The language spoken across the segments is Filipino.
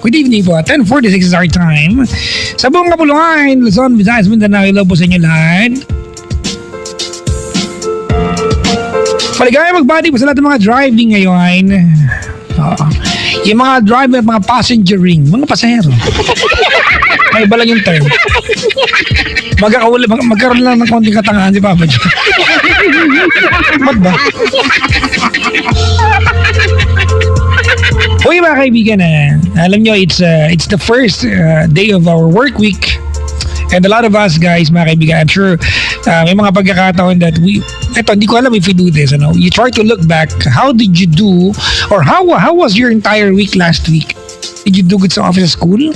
Good evening po. 10:46 is our time. Sa buong Kapuluan, Luzon, Visayas, Mindanao, hello po sa inyo lahat. Maligaya magbati po sa lahat ng mga driving ngayon. Yung mga driver, mga passengering, mga pasahero. May iba lang yung term. Magkaroon lang ng konting katangahan si Papa Joe. Ba't ba? Uy mga kaibigan, alam nyo, it's the first day of our work week. And a lot of us guys, mga kaibigan, I'm sure may mga pagkakataon that hindi ko alam if we do this, you try to look back, how did you do, or how was your entire week last week? Did you do good sa office, school?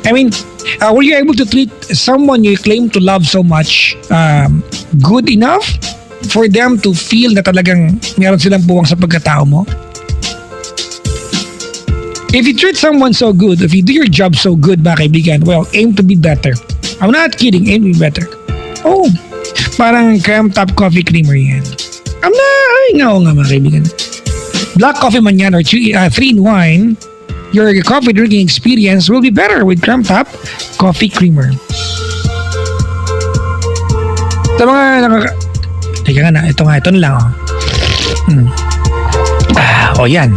I mean, were you able to treat someone you claim to love so much good enough for them to feel na talagang meron silang buwang sa pagkatao mo? If you treat someone so good, if you do your job so good, mga kaibigan, well, aim to be better. I'm not kidding, aim to be better. Oh, parang creme top coffee creamer yan. Oo nga mga kaibigan. Black coffee man yan or 3-in-1, your coffee drinking experience will be better with creme top coffee creamer. Sa mga teka nga na, ito na lang. Yan.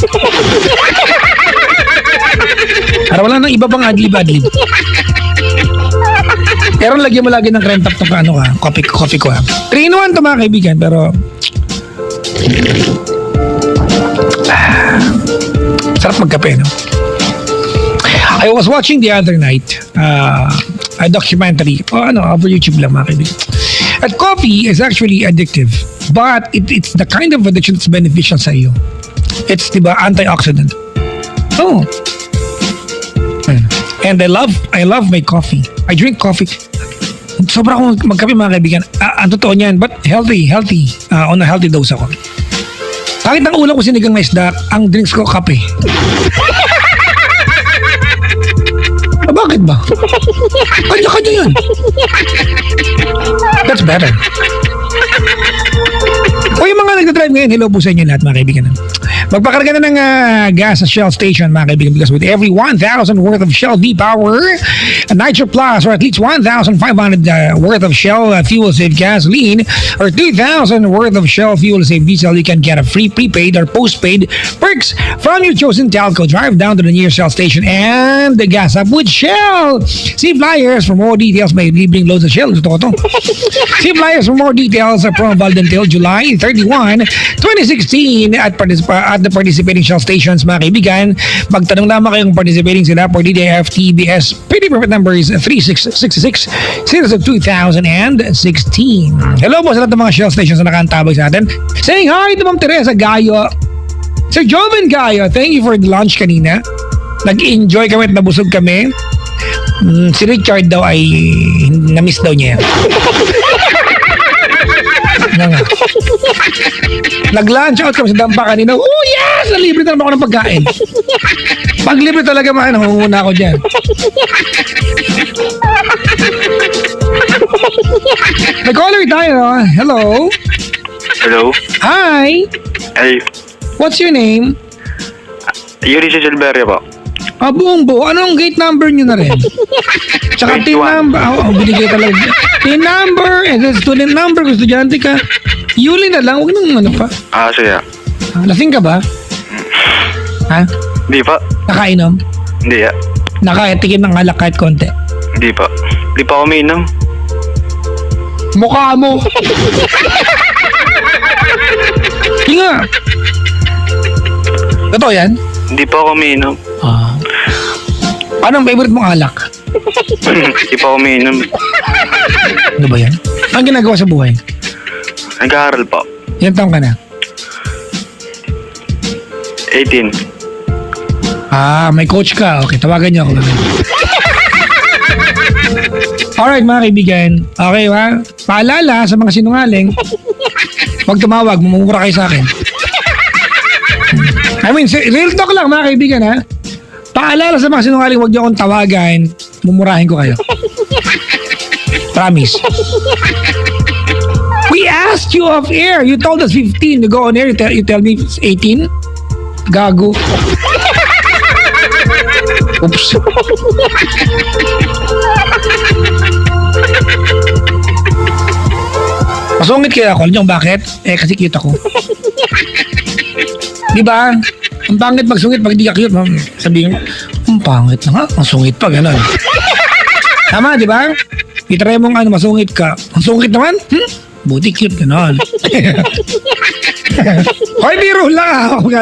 Para wala nang iba pang adlib-adlib. Pero lagyan mo lagi ng creme top ng coffee ko. 3-in-1 to mga kaibigan, pero sarap magkape, no? I was watching the other night a documentary over YouTube lang mga kaibigan. And coffee is actually addictive, but it's the kind of addiction that's beneficial sa iyo. It's, diba, antioxidant. Oh. And I love my coffee. I drink coffee. Sobra akong magkape mga kaibigan. Ang totoo niyan, but healthy. On a healthy dose ako. Kahit ang ulam ko sinigang na isda, ang drinks ko kape. Bakit ba? Kanya-kanya yan. That's better. O yung mga nagdadrive ngayon, hello po sa inyo lahat mga kaibigan. Magpakarga na ng gas sa Shell station mga kaibigan, because with every 1,000 worth of Shell V-Power, Nitro Plus, or at least 1,500 worth of Shell Fuel Save gasoline, or 2,000 worth of Shell Fuel Save diesel, you can get a free prepaid or postpaid perks from your chosen telco. Drive down to the nearest Shell station and the gas up with Shell. See flyers for more details. May libreng loads of Shell. Totoo to. See flyers for more details from Valid until July 31, 2016 at the participating Shell stations mga kaibigan. Magtanong lamang kayong participating sila for DDF TBS pretty perfect numbers 3666 series of 2016. Hello po sa lahat ng mga Shell stations na nakaantabay sa atin. Saying hi to Ma'am Teresa Gayo, Sir Joven Gayo, thank you for the lunch kanina. Nag-enjoy kami at nabusog kami. Si Richard daw ay na-miss daw niya. Nag-lunch out kami sa Dampa kanina. Oh yes! Nalibre na naman ako ng pagkain. Pag libre talaga mangunguna ako dyan. May caller tayo. Hello? Hello? Hi! Hey, What's your name? Yuri sa Gilberto po. Buong buo. Anong gate number nyo na rin? Tsaka team 21. number. Binigay talaga. Team number. And then student number. Kung estudyante ka. Yuli na lang. Huwag nang pa. Sige. Lasing ka ba? Ha? Hindi pa. Nakainom? Hindi Nakatikim ng alak kahit konti? Hindi pa. Hindi pa ako umiinom. Mukha mo. Hinga. Totoo yan? Hindi pa ako umiinom. Anong favorite mong alak? Hindi pa ako umiinom. Ano ba yan? Ang ginagawa sa buhay? Nag-aaral po. Ilang taong ka na? 18. May coach ka. Okay, tawagan niyo ako. Alright mga kaibigan. Okay ba? Paalala sa mga sinungaling. Huwag tumawag. Mumura kayo sa akin. I mean, real talk lang mga kaibigan ha. Paalala sa mga sinungaling, huwag niyo akong tawagan. Mumurahin ko kayo. Promise. We asked you off air. You told us 15 to go on air. You tell me 18? Gago. Oops. Masungit kaya ako. Alam niyo kung bakit? Kasi cute ako. Di ba? Ang pangit magsungit pag hindi ka cute. Sabihin, ang pangit na nga. Ang sungit pa, gano'n. Tama, di ba? Itry mong masungit ka. Ang sungit naman? Buti cute, gano'n. Hoy, biro lang ako.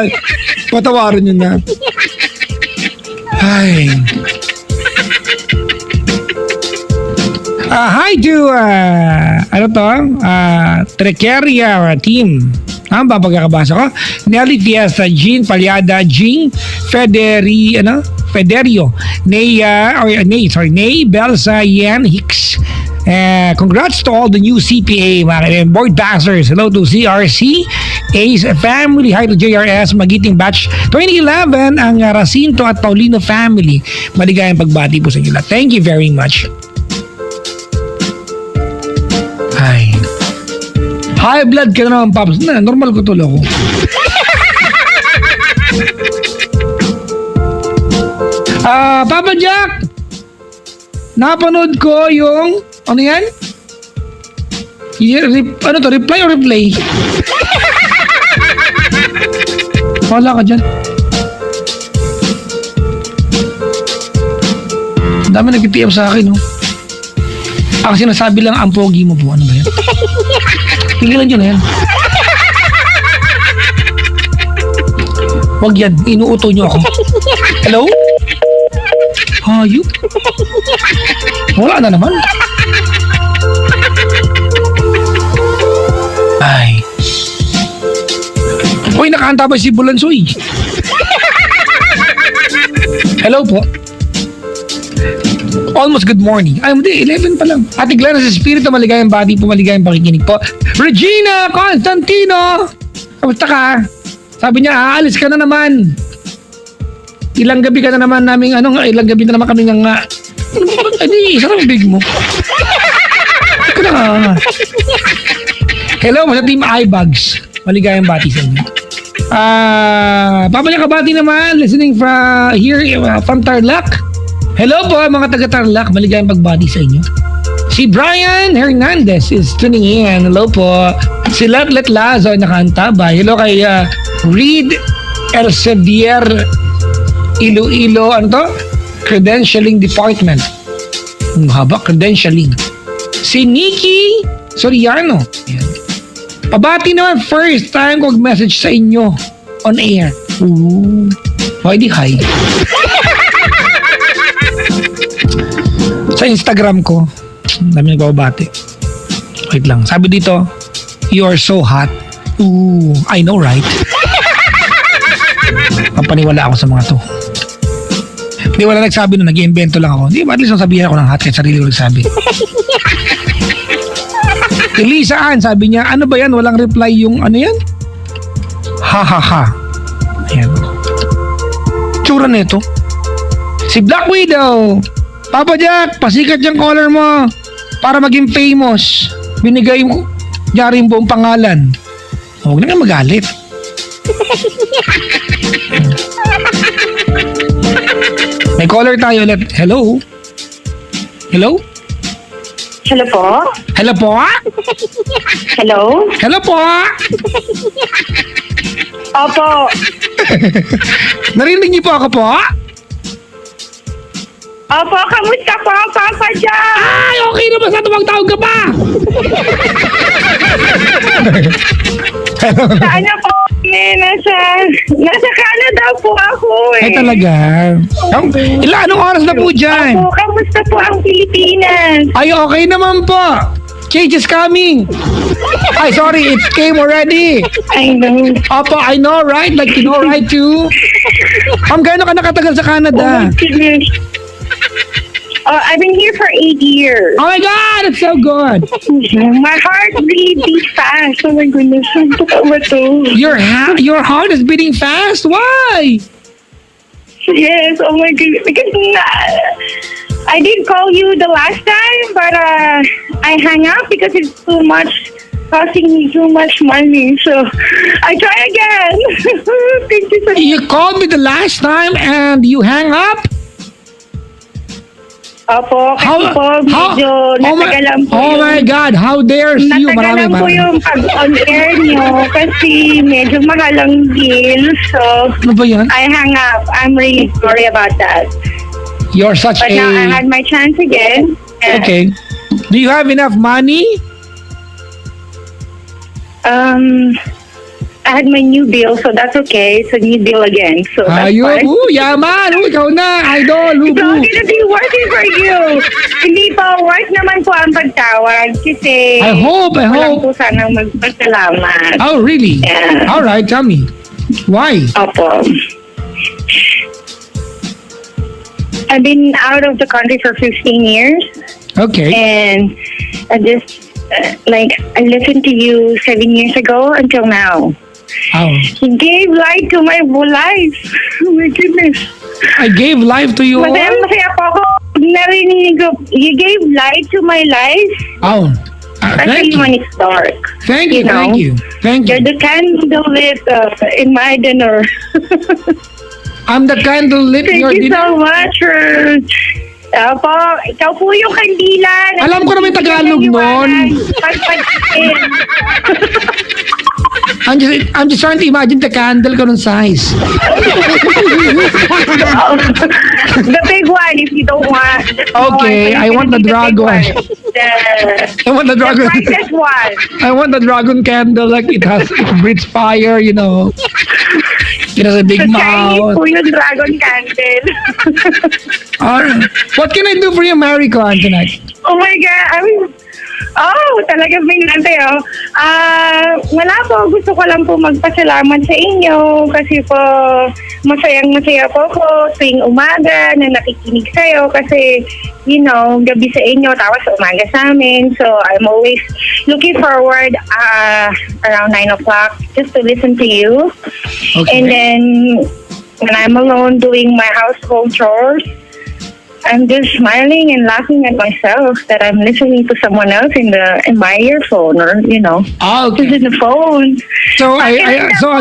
Patawarin yun na. Ay. Hi to, Trekeria team. Ang pagkakabasa ko. Nelly Fiesta, Jean Palyada, Jean Federio, Ney Belsa, Yan Hicks. Congrats to all the new CPA, mga board passers. Hello to CRC, Ace Family. Hi to JRS, Magiting Batch 2011, ang Racinto at Paulino family. Maligayang pagbati po sa inyo lahat. Thank you very much. Ay. High blood ka na naman, Pops. Na, normal ko tulo ko. Papa Jack! Napanood ko yung... Ano yan? Ano to? Reply or replay? Wala ka dyan. Ang dami nag-PM sa akin, no? Ang sinasabi lang, ang pogi mo po. Ano ba yan? Pigilan nyo na yan. Wag yan. Inuuto nyo ako. Hello? Hayop? Wala na naman. Ay. Uy, nakahanta ba si Bulansoy? Hello po. Almost good morning. Ay, hindi. 11 pa lang. Ate Glenn, sa Espiritu, maligayang body po, maligayang pakikinig po. Regina Constantino! Kamusta ka? Sabi niya, aalis ka na naman. Ilang gabi ka na naman namin, ilang gabi na naman kami nga. Hindi, sarap big mo. Ika na nga. Hello, sa Team iBags. Maligayang bati sa inyo. Papaya kabati naman, listening from here, from Tarlac. Hello po mga taga-Tarlac, maligayang pagbati sa inyo. Si Brian Hernandez is tuning in. Hello po. Si Letlet Lazo ay nakaantabay. Hello kay Reed Elsevier Iloilo, Credentialing Department. Ang haba, credentialing. Si Nikki Soriano. Ayan. Pabati naman, first time ko mag-message sa inyo on air. Ooh. Why di hi? Sa Instagram ko, dami nagbabati. Wait lang. Sabi dito, you are so hot. Ooh, I know, right? Papaniwala ako sa mga to. Hindi, wala nagsabi nun. Nag-iimbento lang ako. Hindi, at least nasabihan ako ng hot kahit sarili ko nagsabi. Elisa Ann, sabi niya, ano ba yan? Walang reply yung ano yan? Ha ha ha. Ayan. Tsura nito. Si Black Widow. Papa Jack, pasikat yung color mo para maging famous. Binigay mo yari yung buong pangalan. Huwag na nga magalit. May caller tayo ulit. Hello? Hello? Hello po? Hello po? Hello? Hello po? Opo. Narinig niyo po ako po? Opo, kamusta po, Papa Jack? Ay, okay naman sa tumagtawag ka pa. Sa ano po? Nasa Canada po ako eh. Ay talaga. Anong oras na po dyan? Opo, kamusta po ang Pilipinas? Ay, okay naman po. Change is coming. Ay, sorry, it came already. I know. Opo, I know, right? Like, you know, right, too? Gaano ka nakatagal sa Oh Canada? my goodness. I've been here for 8 years. Oh my God, it's so good. My heart really beats fast. Oh my goodness. What to? Your heart is beating fast? Why? Yes, oh my goodness. Because I did call you the last time, but I hung up because it's too much, costing me too much money. So I try again. Thank you so much. You called me the last time and you hang up? Opo, kasi po, medyo natagalan po oh my God, how dares you? Natagalan po yung pag-on-air nyo kasi medyo mahal ang bill. So, Ano ba yan? I hung up. I'm really sorry about that. You're such But now I a... had my chance again. Okay. Do you have enough money? I had my new bill, so that's okay. It's a new bill again. So that's Ayun, fine. yaman. Ikaw na, idol. It's all gonna be worth it for you. Hindi po, worth naman po ang pagtawag kasi I hope. walang po sanang magpasalamat. Oh, really? Yeah. All right, tell me. Why? Opo. I've been out of the country for 15 years Okay. and I just, I listened to you 7 years ago until now. Oh. You gave light to my whole life. Oh my goodness. I gave life to you all? Masaya po ako. Narinig ko, you gave light to my life. Oh. Thank Especially when you. it's dark. Thank you, know? thank you. Thank You're you. the candle lit in my dinner. I'm the candle lit in Thank your you dinner. so much, Ruth. Opo, ikaw po yung kandila. Alam ko naman yung Tagalog nun. Pagpagin. I'm just trying to imagine the candle ko ng size. The big one, if you don't want. Okay, I want the dragon. I want the The dragon. brightest one. I want the dragon candle like it breathes fire, you know. It has a big The Chinese mouth. po yung dragon candle. Alright. What can I do for you, Marico, tonight? Oh my God. Talagang bingante, oh. Wala po. Gusto ko lang po magpasalamat sa inyo kasi po masayang-masaya po ko tuwing umaga na nakikinig sa'yo kasi, you know, gabi sa inyo tapos umaga sa amin. So, I'm always looking forward around 9 o'clock just to listen to you. Okay. And then, when I'm alone doing my household chores, I'm just smiling and laughing at myself that I'm listening to someone else in my earphone or, you know, Ah, just okay. in the phone. So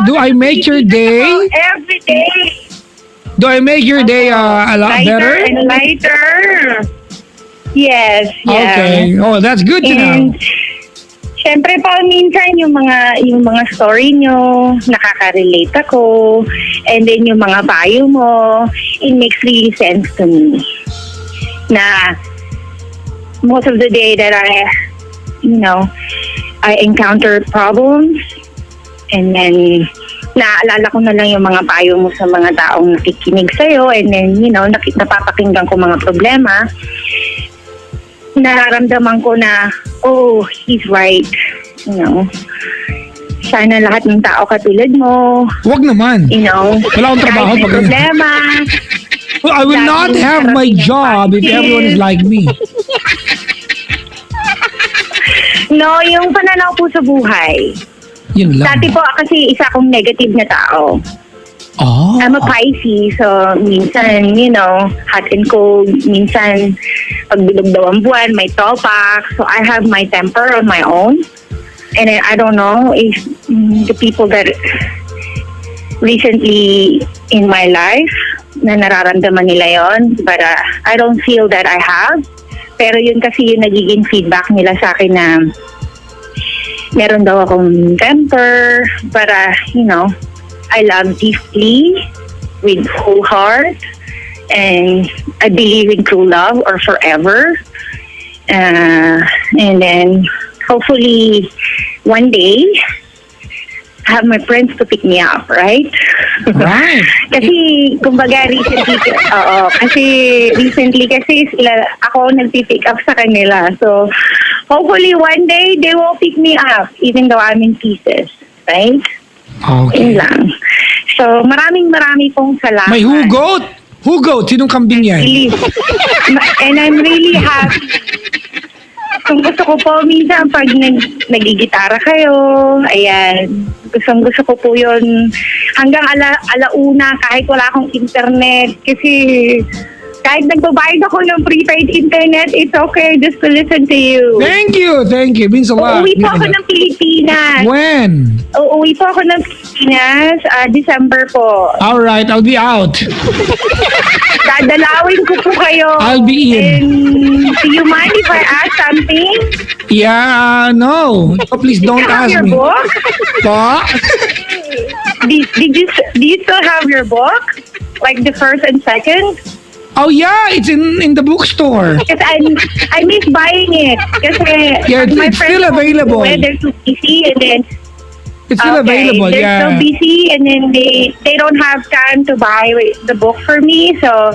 do I make your day? Every day. Do I make your day a lot Lighter better? and lighter. Yes, yeah. Okay. Oh, that's good to know. And syempre pa minsan yung mga story nyo, nakaka-relate ako. And then yung mga payo mo, it makes really sense to me. Na most of the day that I encounter problems and then naaalala ko na lang yung mga payo mo sa mga taong nakikinig sa'yo and then, napapakinggan ko mga problema. Nararamdaman ko na, oh, he's right. Sana lahat ng tao katulad mo. Wag naman. Wala akong trabaho kahit may pag problema. Well, I will not have my job if everyone is like me. No, yung pananaw po sa buhay. Yun lang. Dati po kasi isa akong negative na tao. Oh. I'm a Pisces, so minsan, hot and cold. Minsan, pag bilog daw ang buwan, may topak. So I have my temper on my own. And I don't know if the people that recently in my life na nararamdaman nila yon, but I don't feel that I have. Pero yun kasi yung nagiging feedback nila sa akin na meron daw akong temper, but I love deeply with whole heart, and I believe in true love or forever. And then hopefully one day I have my friends to pick me up, right? Right. Kasi kumbaga recently kasi ako nagpi-pick up sa kanila. So hopefully one day they will pick me up even though I'm in pieces, right? Okay. Yun lang. So marami pong salamat. May hugot. Hugot. Sinong kambing yan? Really. And I'm really happy. Kung gusto ko po minsan pag nagigitara kayo, ayan, gusto ko po yun hanggang alauna kahit wala akong internet kasi Kahit nagbabayad ako ng prepaid internet, it's okay just to listen to you. Thank you. Means a lot. Uuwi po ako ng Pilipinas. When? Uuwi po ako ng Pilipinas, December po. Alright, I'll be out. Dadalawin ko po kayo. I'll be in. And do you mind if I ask something? Yeah, no. Please don't Do you have ask your me. book? Pa? Do you still have your book? Like the first and second? Oh yeah, it's in the bookstore. Because I miss buying it. Kasi Yeah, my it's friends still told me available. they're too busy and then It's still available, they're yeah. so busy and then they don't have time to buy the book for me. So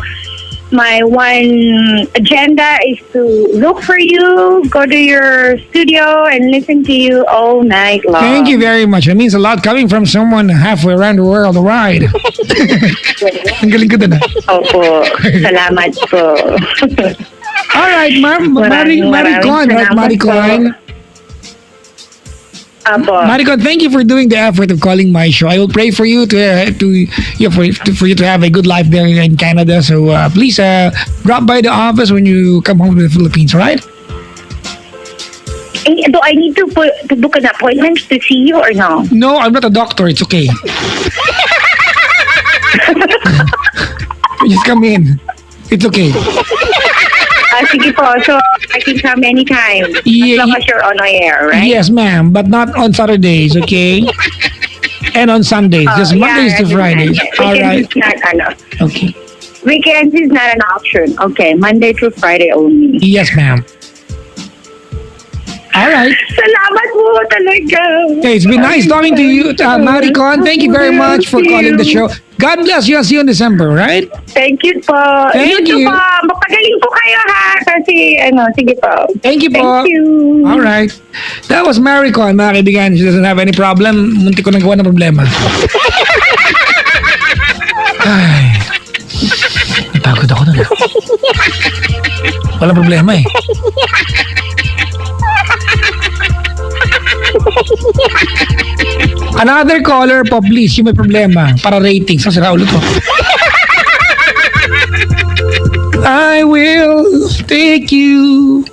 my one agenda is to look for you, go to your studio, and listen to you all night long. Thank you very much. It means a lot coming from someone halfway around the world to ride. Ang galing ko dun ah. Opo. Salamat po. Alright, ma'am. Maraming Maricon, right? salamat Maricon. Apo. Maricon, thank you for doing the effort of calling my show. I will pray for you for you to have a good life there in Canada. So please drop by the office when you come home to the Philippines, right? Do I need to book an appointment to see you or no? No, I'm not a doctor. It's okay. Just come in. It's okay. Sige po. So, I can come anytime. Yeah, as long as you're on air, right? Yes, ma'am, but not on Saturdays, okay? And on Sundays, just Mondays to Fridays. All right. Weekends is not, Okay. weekends is not an option. Okay, Monday through Friday only. Yes, ma'am. All right. Salamat po talaga. Okay, it's been nice talking to you, Maricon. Thank you very much for calling the show. God bless you. I'll see you in December, right? Thank you po. Thank you. Po. Magpagaling po kayo ha. Kasi, sige po. Thank you po. Thank you. All right. That was Maricon, mga kaibigan. She doesn't have any problem. Munti ko nang gawa ng problema. Ay. Napagod ako nun. Walang problema eh. Another caller po, please. Yung may problema. Para ratings. Kasi ulo ko. I will take you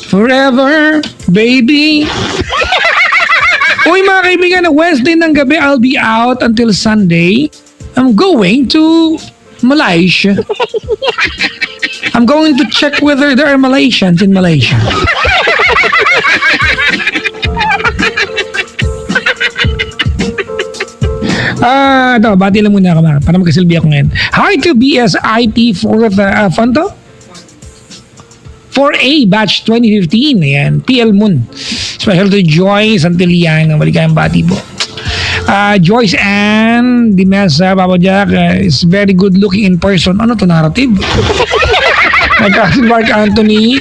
forever, baby. Uy, mga kaibigan, na Wednesday ng gabi, I'll be out until Sunday. I'm going to Malaysia. I'm going to check whether there are Malaysians in Malaysia. Ito, bati lang muna ako para magkasilbi ako ngayon. Hi to BSIT 4th, Fondo? 4A Batch 2015. Ayan, PL Moon. Special to Joyce Antilian. Maligayang bati po. Joyce Ann Dimesa, Papa Jack, is very good looking in person. Ano to, narrative? Mark Anthony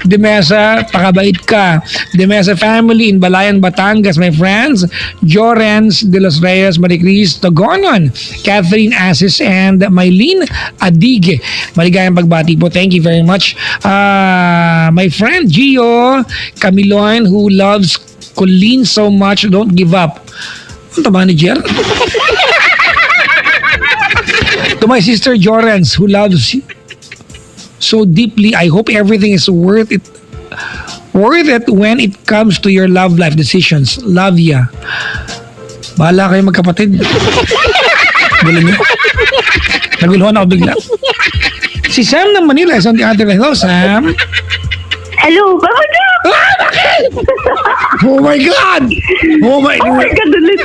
Dimesa, pakabait ka. Dimesa family in Balayan, Batangas, my friends. Jorens de los Reyes, Maricris Togonon, Catherine Asis, and Mylene Adig. Maligayang pagbati po. Thank you very much. My friend Gio Camilon, who loves Colleen so much, don't give up. Ano to, manager? To my sister Jorens, who loves so deeply, I hope everything is worth it when it comes to your love life decisions. Love ya. Bahala kayo magkapatid. Gulo niyo. Naguluhan ako bigla. Si Sam ng Manila is on the other line. Hello, Sam. Hello, Papa Jack! Bakit? Oh my God! Oh my God, ulit.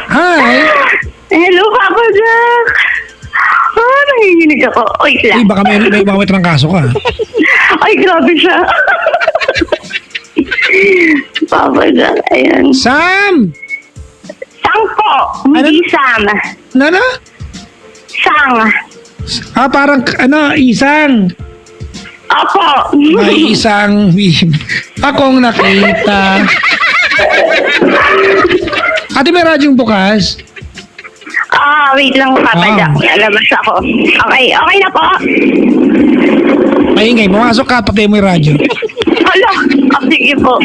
Hi! Hello, Papa Jack! Nanginginig ako. Oy, Eh, lang. baka may mga trangkaso ka. Ay, grabe siya. Papa Jack, ayan. Sam! Sang po, hindi Sam. Nana? Sang. Parang, isang. Apo. May isang akong nakita. Ate, may radyong bukas? Wait lang, Papa Jack. Lalabas ako. Okay na po. Maingay, pumasok ka, patay mo yung radyo. Hala, sige po.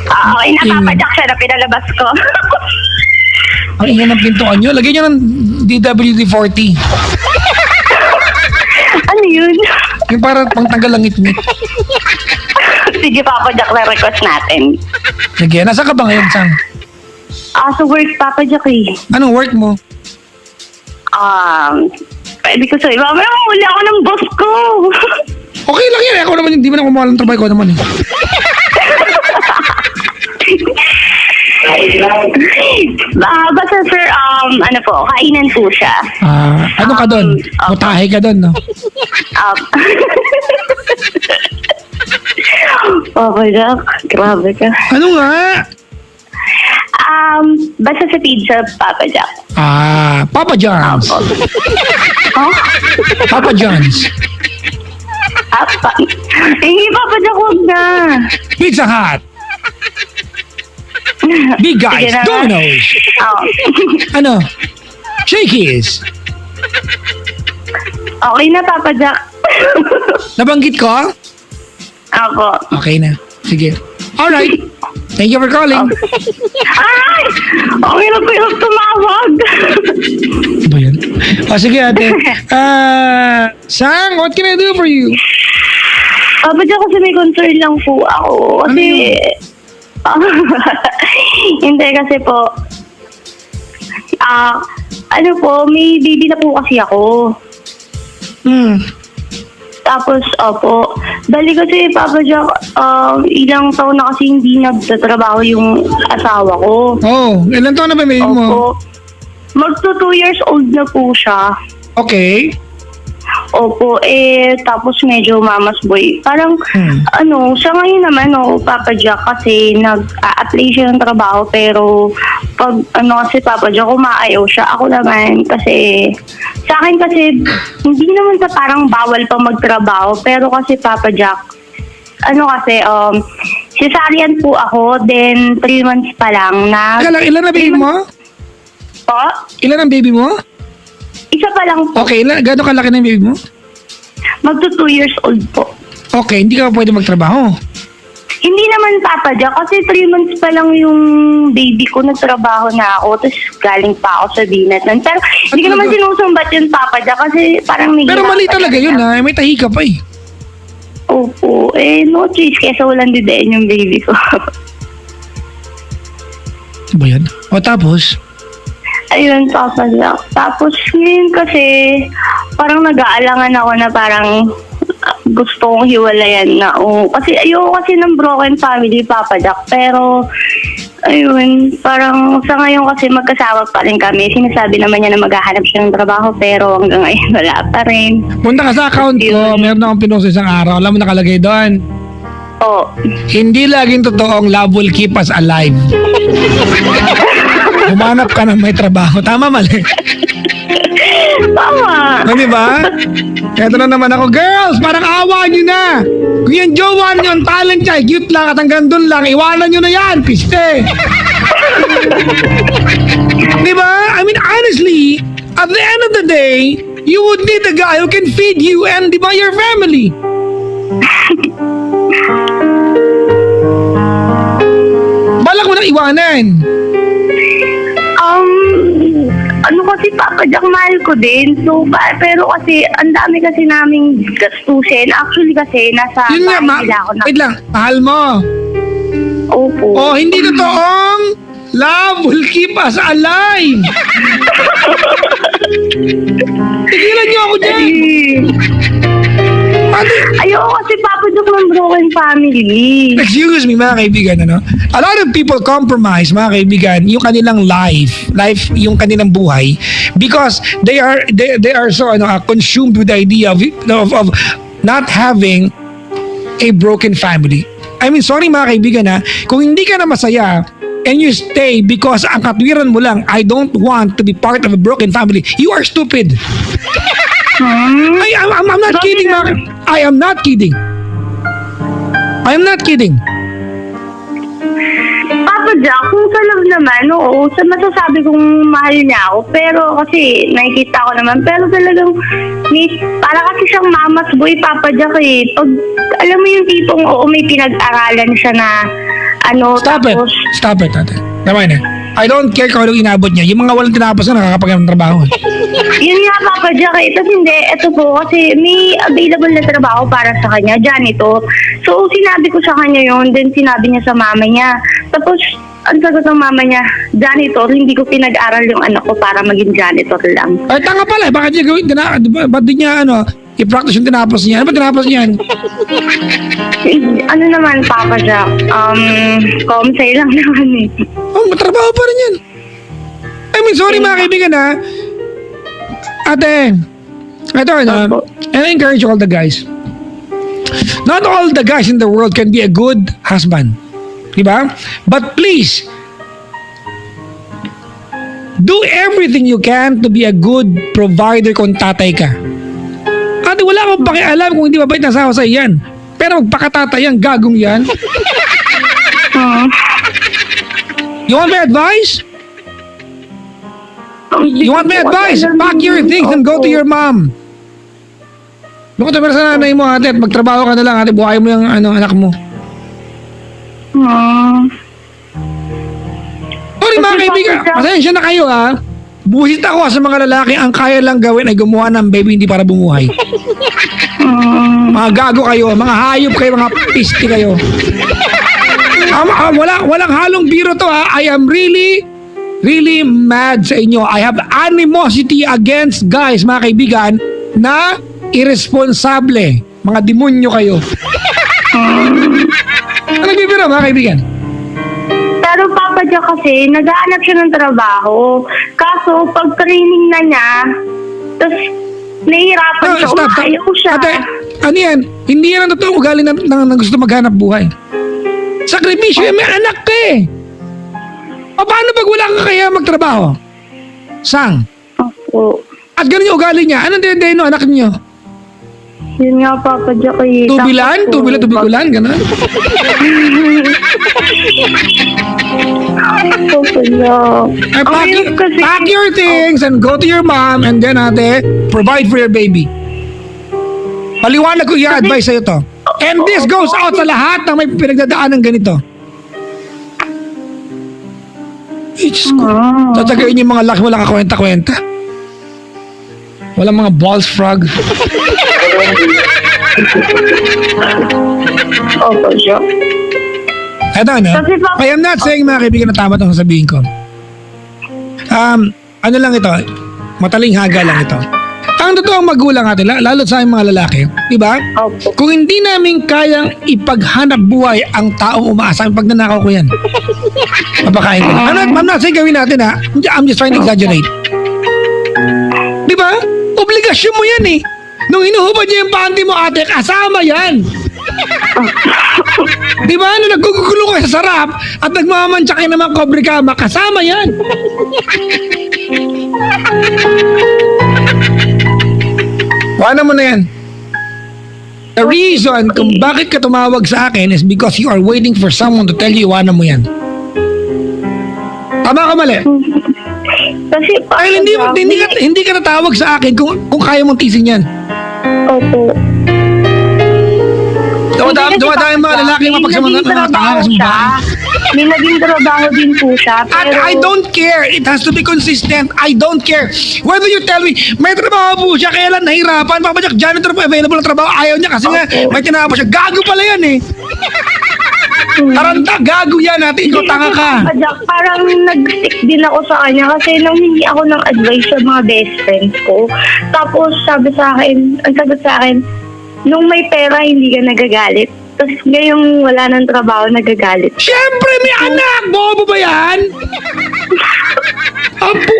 Okay na, Papa Jack. Siya na pinalabas ko. Ang ingay ng pintuan nyo. Lagyan nyo ng DWD-40. Ano yun? Yung para pang tanggal ang ngit-ngit. Sige, Papa Jack, na request natin. Sige, nasa ka ba ngayon, Sang? Sa work, Papa Jack eh. Anong work mo? Pwede ko sa'yo. Mamaya muli ako ng boss ko. Okay lang yan. Ako naman, hindi man ako mahal ng trabaho ko naman eh. Basta sir, ano po, kainan po siya. Ano ka doon? Mutahe ka doon, no? Papa Jack, grabe ka. Ano nga? Basta sa pizza, Papa Jack. Papa John's. Huh? Papa John's. Hindi, Papa Jack, huwag na. Pizza Hut. Big Guys. Sige na. Domino's. Ano? Shakey's. Okay na, Papa Jack. Nabanggit ko? Ako. Okay na. Sige. Alright. Thank you for calling. Ay! Okay na po yung tumawag. Ano ba yan? Sige ate. Sang, what can I do for you? Papa Jack, kasi may concern lang po ako. Kasi... Hindi kasi po... ano po, may baby na po kasi ako. Tapos, opo. Bali kasi, Papa Jack, ilang taon na kasi hindi nagtatrabaho yung asawa ko. Oh, ilan taon na ba baby mo? Opo. Magto 2 years old na po siya. Okay. Opo, tapos medyo mamas boy. Parang, sa ngayon naman, Papa Jack, kasi nag-a-apply siya ng trabaho, pero pag, kasi Papa Jack, umaayaw siya. Ako naman, kasi, sa akin kasi, hindi naman sa parang bawal pa magtrabaho, pero kasi Papa Jack, cesarean po ako, then 3 months pa lang na... Teka lang, ilan na baby mo? Po? Ilan ang baby mo? Isa pa lang po. Okay, gano'ng kalaki na yung baby mo? Magto 2 years old po. Okay, hindi ka pa pwede magtrabaho. Hindi naman, Papa Jack, kasi 3 months pa lang yung baby ko, nagtrabaho na ako, tapos galing pa ako sa binatan. Pero hindi ko naman sinusumbat yun, Papa Jack, kasi parang may... Pero mali talaga yun ha, may tahi ka pa eh. Opo, no choice, kesa walang didein yung baby ko. Ano ba yan? O tapos? Ayun, Papa Jack. Tapos ngayon kasi, parang nag-aalangan ako na parang gusto kong hiwalayan na. Kasi ayoko kasi ng broken family, Papa Jack. Pero, ayun, parang sa ngayon kasi magkasama pa rin kami. Sinasabi naman niya na maghahanap siya ng trabaho, pero hanggang ngayon wala pa rin. Punta ka sa account ko, meron akong pinost isang araw. Alam mo nakalagay doon? Hindi laging totoong love will keep us alive. Humanap ka ng may trabaho. Tama, mali? Tama. O, diba? Eto na naman ako. Girls, parang awa nyo na. Kung yung jowa nyo, ang talent niya, cute lang at hanggang doon lang, iwanan nyo na yan. Piste. Diba? I mean, honestly, at the end of the day, you would need a guy who can feed you and, diba, your family. Balak mo nang iwanan. Kasi Papa Jack, mahal ko din. So, pero kasi, ang dami kasi naming gastusin. Actually kasi, nasa Yun nga, bahay nila ako na... wait lang, mahal mo. Opo. Oh, hindi totoong love will keep us alive. Tigilan niyo ako dyan. Ayoko kasi Papa Jack ng broken family. Excuse me, mga kaibigan, ano? A lot of people compromise, mga kaibigan, yung kanilang life, yung kanilang buhay, because they are so consumed with the idea of not having a broken family. I mean, sorry mga kaibigan ha, kung hindi ka na masaya and you stay because ang katwiran mo lang, I don't want to be part of a broken family, you are stupid. I'm not kidding, I am not kidding. I am not kidding. Papa Jack, kung sa love naman, oo, masasabi kong mahal niya ako. Pero kasi, nakikita ko naman. Pero talagang, para kasi siyang mama's boy, Papa Jack eh. Pag, alam mo yung tipong, oo, may pinag-aralan siya na, Stop tapos... it, ate. Tama na. I don't care kung anong inabot niya. Yung mga walang tinapos na nakakapagyan ng trabaho. Yun nga, Papa Jack. Tapos hindi, ito po, kasi may available na trabaho para sa kanya, janitor. So, sinabi ko sa kanya yun, then sinabi niya sa mama niya. Tapos, ang sagot ng mama niya, janitor, hindi ko pinag-aral yung anak ko para maging janitor lang. Ay, tanga pala. Bakit niya gawin? Ba't di niya, i-practice yung tinapos niya? Ano ba tinapos niyan? Ano naman, Papa Jack? Comsay lang naman eh. Oh, matrabaho pa rin yan. I mean, sorry mga kaibigan ha. Ate, ito and I encourage all the guys. Not all the guys in the world can be a good husband. Diba? But please, do everything you can to be a good provider kung tatay ka. Ate, wala akong pakialam kung hindi mabait na asawa sa iyan. Pero magpakatatay yan, gagong yan. You want my advice? You want my advice? Pack your things and go to your mom. Doon ka tumira sa nanay mo, ate, at magtrabaho ka na lang, ate, buhay mo yung anak mo. Sorry mga kaibigan, pasensya na kayo ha. Busit ako sa mga lalaki, ang kaya lang gawin ay gumawa ng baby hindi para bumuhay. Mga gago kayo, mga hayop kayo, mga pisti kayo. Walang halong biro to ha. I am really mad sa inyo. I have animosity against guys, mga kaibigan, na irresponsible. Mga demonyo kayo. Ano nagbibiro, mga kaibigan? Pero Papa Jack kasi, nag-aanap siya ng trabaho. Kaso, pag training na niya, tapos nahihirapan siya, umayaw siya. Ate, ano yan? Hindi yan ang totoong ugali ng gusto maghanap buhay. Sakripisyo yan, may anak ka eh. O paano pag wala ka kaya magtrabaho? Sang? Opo. At ganun yung ugali niya. Anong dinedeno anak niyo? Yun nga, Papa Jack. Tubilan? Tubikulan? Ganun? Papa Jack. Pack your things and go to your mom and then ate, provide for your baby. Paliwanag ko yung advice sa'yo to. And this goes out sa lahat ng may pinagdadaan ng ganito. Ay, Diyos ko. Tatagayin yung mga laki walang kakwenta-kwenta. Walang mga balls frog. Papa Jack. Eto I am not saying mga kaibigan na tama itong sasabihin ko. Ano lang ito, mataling haga lang ito. Ang totoong magulang natin, lalo sa aming mga lalaki, di ba? Opo. Kung hindi namin kayang ipaghanap buhay ang taong umaasa, pag nanakaw ko yan. Papakain ko. I'm not saying gawin natin ha. I'm just trying to exaggerate. Di ba? Obligasyon mo yan eh. Nung hinuhubad niya yung panty mo, ate, kasama yan. Di ba? Nung nagkukulo ka sa sarap at nagmamantsa kayo ng mga kobre kama, kasama yan. Wala mo na yan. The reason kung bakit ka tumawag sa akin is because you are waiting for someone to tell you iwanan mo yan. Tama ka mali? Kasi Ay, hindi ka natawag sa akin kung kaya mong tisin yan. Opo. Dumadami mga lalaki mapagsamang mga tanga sa bahay. May naging trabaho din po siya. At Pero I don't care. It has to be consistent. I don't care. Whether you tell me, may trabaho po siya, kaya lang nahirapan. Papa Jack, janitor po available na trabaho. Ayaw niya kasi nga may tinapos siya. Gago pala yan eh. Taranta, gago yan natin. Ikaw tanga ka. Papa Jack, parang nag-stick din ako sa kanya kasi nang hindi ako ng advice sa mga best friends ko. Tapos sabi sa akin, ang sagot sa akin, nung may pera hindi ka nagagalit. Tapos ngayong wala ng trabaho, nagagalit. Siyempre, may anak! Bobo ba yan? Ampo.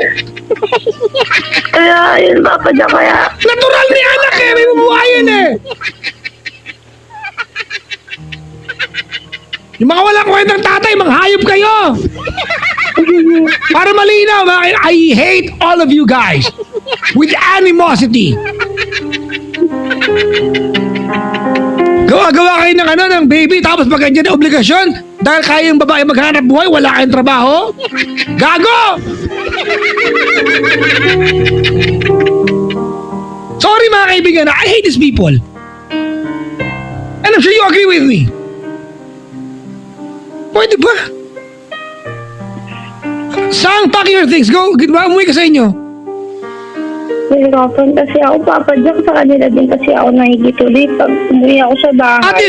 Kaya, yun, Papa Jack, kaya... Natural ni anak eh. May bubuhayin eh. Yung mga walang kwentang tatay, mga hayop kayo. Para malinaw, I hate all of you guys with animosity. Gawa kayo ng baby tapos pag andyan na obligasyon dahil kayong babae maghanap buhay, wala kayong trabaho? Gago! Sorry mga kaibigan, I hate these people. And I'm sure you agree with me. Pwede ba? Sang, pack your things. Go, umuwi ka sa inyo. Nahirapan kasi ako, Papa Jack. Sa kanila din kasi ako nakikituloy pag umuwi ako sa bahay. Ate,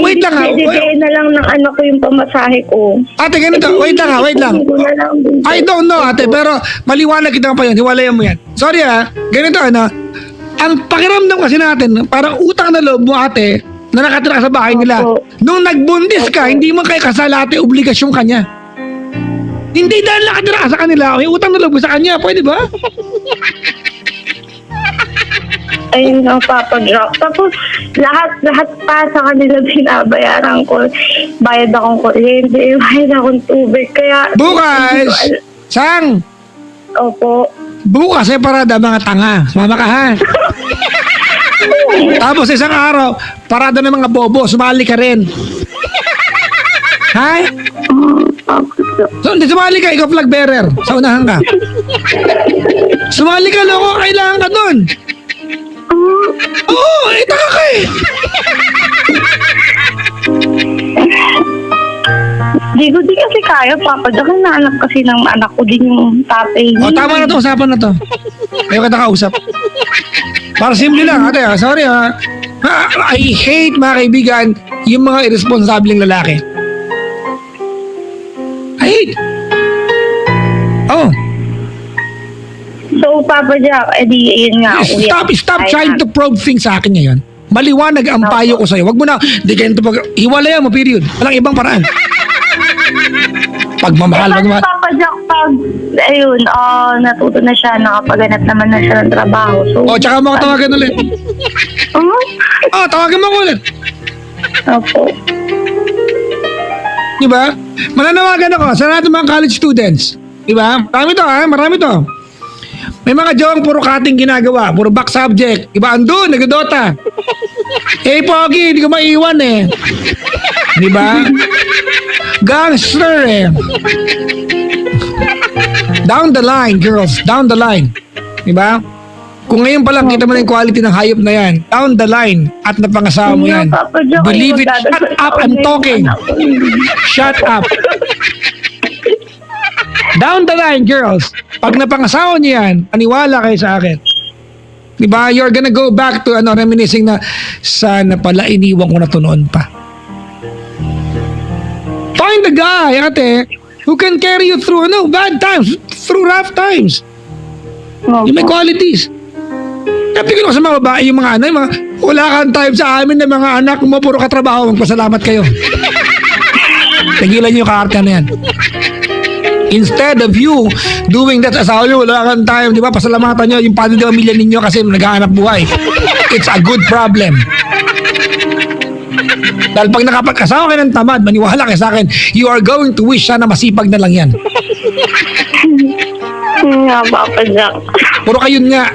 wait lang ha. Bibigay na lang ng anak ko yung pamasahe ko. Ate, ganito. Wait lang. Hindi ko na lang din. I don't know, ate, pero maliwanag kita pa yun. Hiwalayan mo yan. Sorry ha. Ganito, ang pakiramdam kasi natin, parang utang na loob mo, ate, na nakatira ka sa bahay nila. Opo. Nung nagbuntis ka, hindi mo kay kasal, ate, obligasyon kanya. Hindi dahil nakatira ka sa kanila, may utang na loob mo sa kanya. Pwede ba? Ayun nga, Papa Jack. Tapos, lahat pa sa kanila binabayaran ko. Bayad akong kuryente, bayad akong tubig. Kaya, Bukas, Sang, opo. bukas ay parada mga tanga. Sumama ka ha. Tapos isang araw, parada ng mga bobo, sumali ka rin. Ha? Papa Jack. So, hindi sumali ka, ikaw flag bearer. Sa unahan ka. Sumali ka, loko, kailangan ka dun. Oo, taka ka eh. Di ko di kasi kaya, Papa Jack. Naanak kasi ng anak ko din yung tatay niya. O, tama na to, usapan na to. Ayaw kita kausap. Para simple lang, ate, sorry ha. I hate, mga kaibigan, yung mga irresponsableng lalaki. I hate. Oh, So, Papa Jack, edi yun nga. uwi stop ako. trying to probe things sa akin ngayon. Maliwanag ang payo ko sa'yo. Wag mo na, di ganito pag, hiwalayan mo, period. Walang ibang paraan. Pagmamahal, Paano, Papa Jack, pag, ayun, natuto na siya, nakapaganap naman na siya ng trabaho. So, O, tsaka mo ako tawagan ulit. Tawagan mo ako ulit. Opo. Diba? Mananawagan ako sa lahat ng mga college students. Diba? Marami to. May mga jawang puro cutting ginagawa, puro back subject. Iba andun, nagdodota. Pogi, hindi ko maiiwan eh. Diba? Gangster eh. Down the line, girls. Down the line. Diba? Kung ngayon pa lang kita mo na yung quality ng hayop na yan, down the line at napangasawa mo yan. Papa Jack, Believe ayun, it. Shut up, I'm talking. Shut up. Down the line, girls. Pag napangasawa niyo yan, paniwala kayo sa akin. Diba? You're gonna go back to reminiscing na sana pala iniwan ko na to noon pa. Find a guy, ate, who can carry you through bad times, through rough times. Yung may qualities. Kapigil ko sa mga babae, yung mga wala kang time sa amin ng mga anak mo, puro katrabaho, magpasalamat kayo. Tigilan niyo yung kaarte na yan. Instead of you doing that, asawa nyo, wala kang time, di ba? Pasalamatan nyo yung pati ng pamilya ninyo kasi naghahanap buhay. It's a good problem. Dahil pag nakapag-asawa kayo ng tamad, maniwala kayo sa akin, you are going to wish sana masipag na lang yan. Nga, Papa Jack. Puro kayun nga.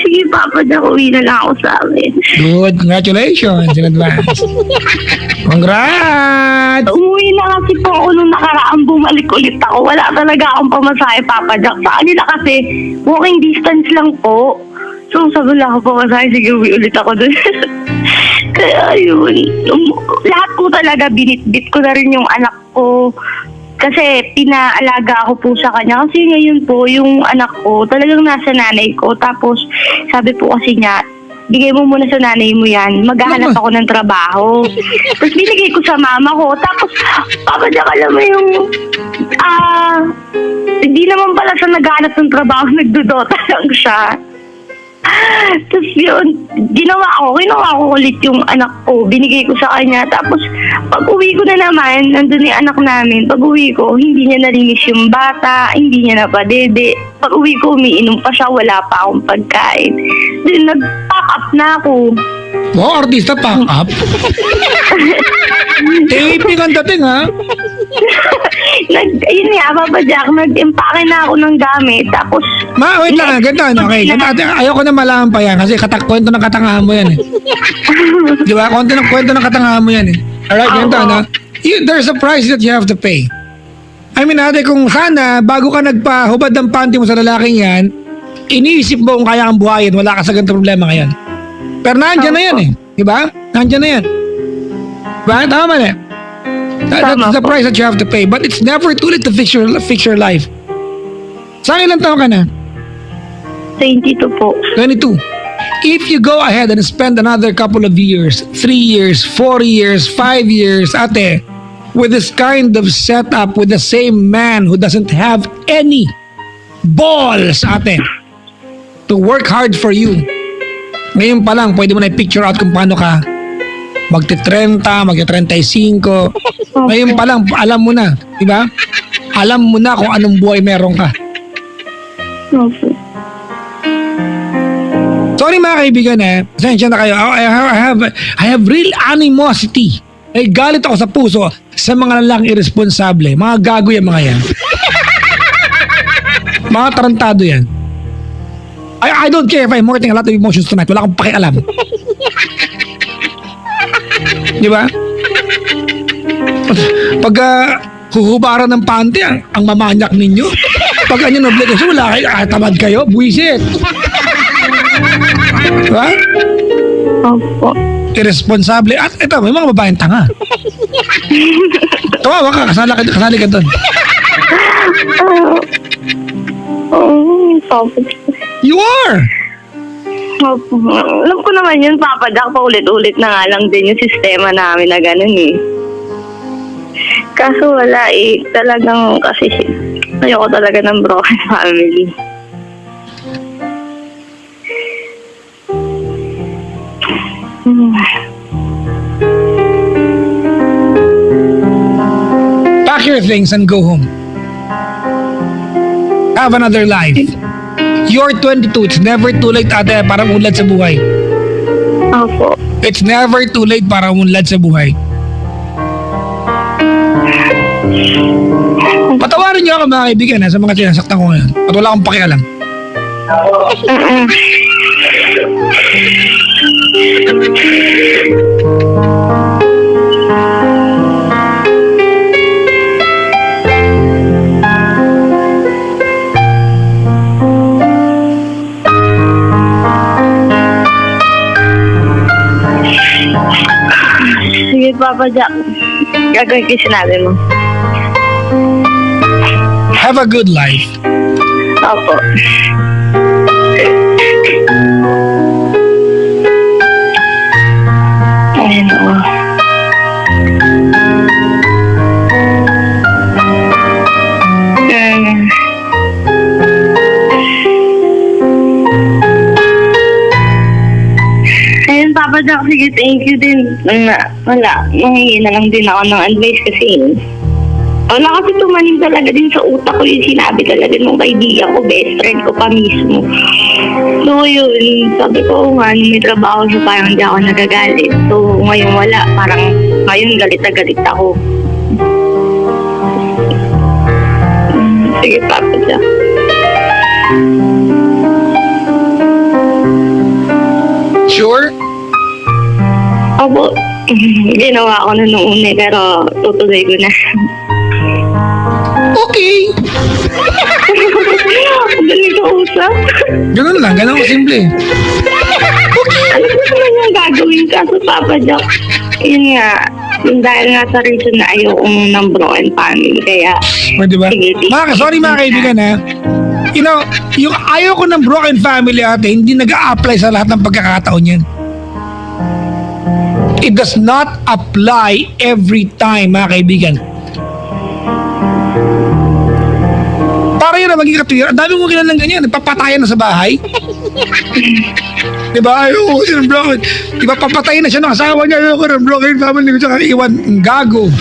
Sige, Papa Jack, uwi na lang ako sa amin. Good, congratulations in advance. Congrats! Umuwi na kasi po ako nung nakaraan, bumalik ulit ako. Wala talaga akong pamasahe, Papa Jack. Sa kanila kasi, walking distance lang po. So, sabi lang ako pamasahe, sige, uwi ulit ako dun. Kaya yun, lahat po talaga, binitbit ko na rin yung anak ko. Kasi pinaalaga ako po sa kanya. Kasi ngayon po, yung anak ko, talagang nasa nanay ko. Tapos, sabi po kasi niya, bigay mo muna sa nanay mo yan. Maghahanap ako ng trabaho. Tapos binigay ko sa mama ko. Tapos, Papa Jack, alam mo yung, hindi naman pala siya naghahanap ng trabaho. Nagdodota lang siya. Tapos yun, kinuha ko ulit yung anak ko, binigay ko sa kanya. Tapos pag uwi ko na naman, nandun yung anak namin. Pag uwi ko, hindi niya nalinis yung bata, hindi niya napadede. Pag uwi ko, umiinom pa siya, wala pa akong pagkain. Then nag-pack up na ako. Wow, artista pack up. Taping ang dating ha. Ayun nga, Papa Jack, nag-impake na ako ng gamit. Tapos, Wait lang, ganito, okay. Ganito, ayoko na malaman pa yan kasi kwento ng katangahan mo yan eh. Di ba? Kwento ng katangahan mo yan eh. Alright, ganito, there's a price that you have to pay. I mean, ate, kung sana, bago ka nagpahubad ng panty mo sa lalaking yan, iniisip mo kung kaya kang buhayin, wala ka sa ganito problema ngayon. Pero nandyan na yan eh. Di ba? Nandyan na yan. Ba? Tama na. Tama That's the po. price that you have to pay. But it's never too late to fix your life. Sa ilang taon ka na? 22 po. 22. If you go ahead and spend another couple of years, 3 years, 4 years, 5 years, ate, with this kind of setup with the same man who doesn't have any balls, ate, to work hard for you. Ngayon pa lang, pwede mo na i-picture out kung paano ka magti-30, magti-35. Ngayon pa lang, alam mo na, di ba? Alam mo na kung anong buhay meron ka. Opo. Sorry mga kaibigan pasensya na kayo. I have real animosity. Ay galit ako sa puso sa mga lalaking irresponsable. Mga gago yan mga yan. Mga tarantado yan. I don't care if I'm hurting a lot of emotions tonight. Wala akong pakialam. Di ba? Pag huhubaran ng panty, ang mamanyak ninyo. Pag anyo obligasyon, wala kayo. Tamad kayo. Buwisit. Diba? Opo. Irresponsable. At ito, may mga babaeng tanga. Tawawa ka, kasali ka doon. Opo. You are! Opo. Alam ko naman yun, Papa Jack. Paulit-ulit na nga lang din yung sistema namin na ganun eh. Kaso wala eh. Talagang kasi ayoko talaga ng broken family. Pack your things and go home. Have another life. You're 22. It's never too late, ate, para umunlad sa buhay. Opo. It's never too late para umunlad sa buhay. Patawarin niyo ako mga kaibigan sa mga sinasaktan ko ngayon. At wala akong pakialam. Sige, Papa Jack. Gagawin ko yung sinabi mo. Have a good life. Opo. Ayun o. Ayun, Papa Jack, sige, thank you din. Wala, mahingi na lang din ako ng advice kasi wala kasi tumanim talaga din sa utak ko yung sinabi talaga ng kaibigan ko, best friend ko pa mismo. So yun, sabi ko nga, may trabaho siya, parang hindi ako nagagalit. So ngayon wala, parang ngayon galit na galit ako. Sige, Papa Jack. Sure? Opo, ginawa ko na noong una pero tutuloy ko na. Okay. Ang galing ka usap. Ganun lang, ganun ko simple. Ano ba naman yung gagawin ka sa Papa Jack? Yun nga, yung dahil nga sa reason na ayoko ng broken family, kaya Pwede ba? sige, Sorry mga kaibigan You know, yung ayaw ko ng broken family ate, hindi nag-a-apply sa lahat ng pagkakataon yan. It does not apply every time mga kaibigan. Para yun na maging katwira. Ang dami mo kilalang ganyan. Nagpapatayan na sa bahay. Diba? Ayoko siya ng broken. Diba papatayin na siya ng asawa niya. Ayoko ng broken family ko siya iwan. Gago.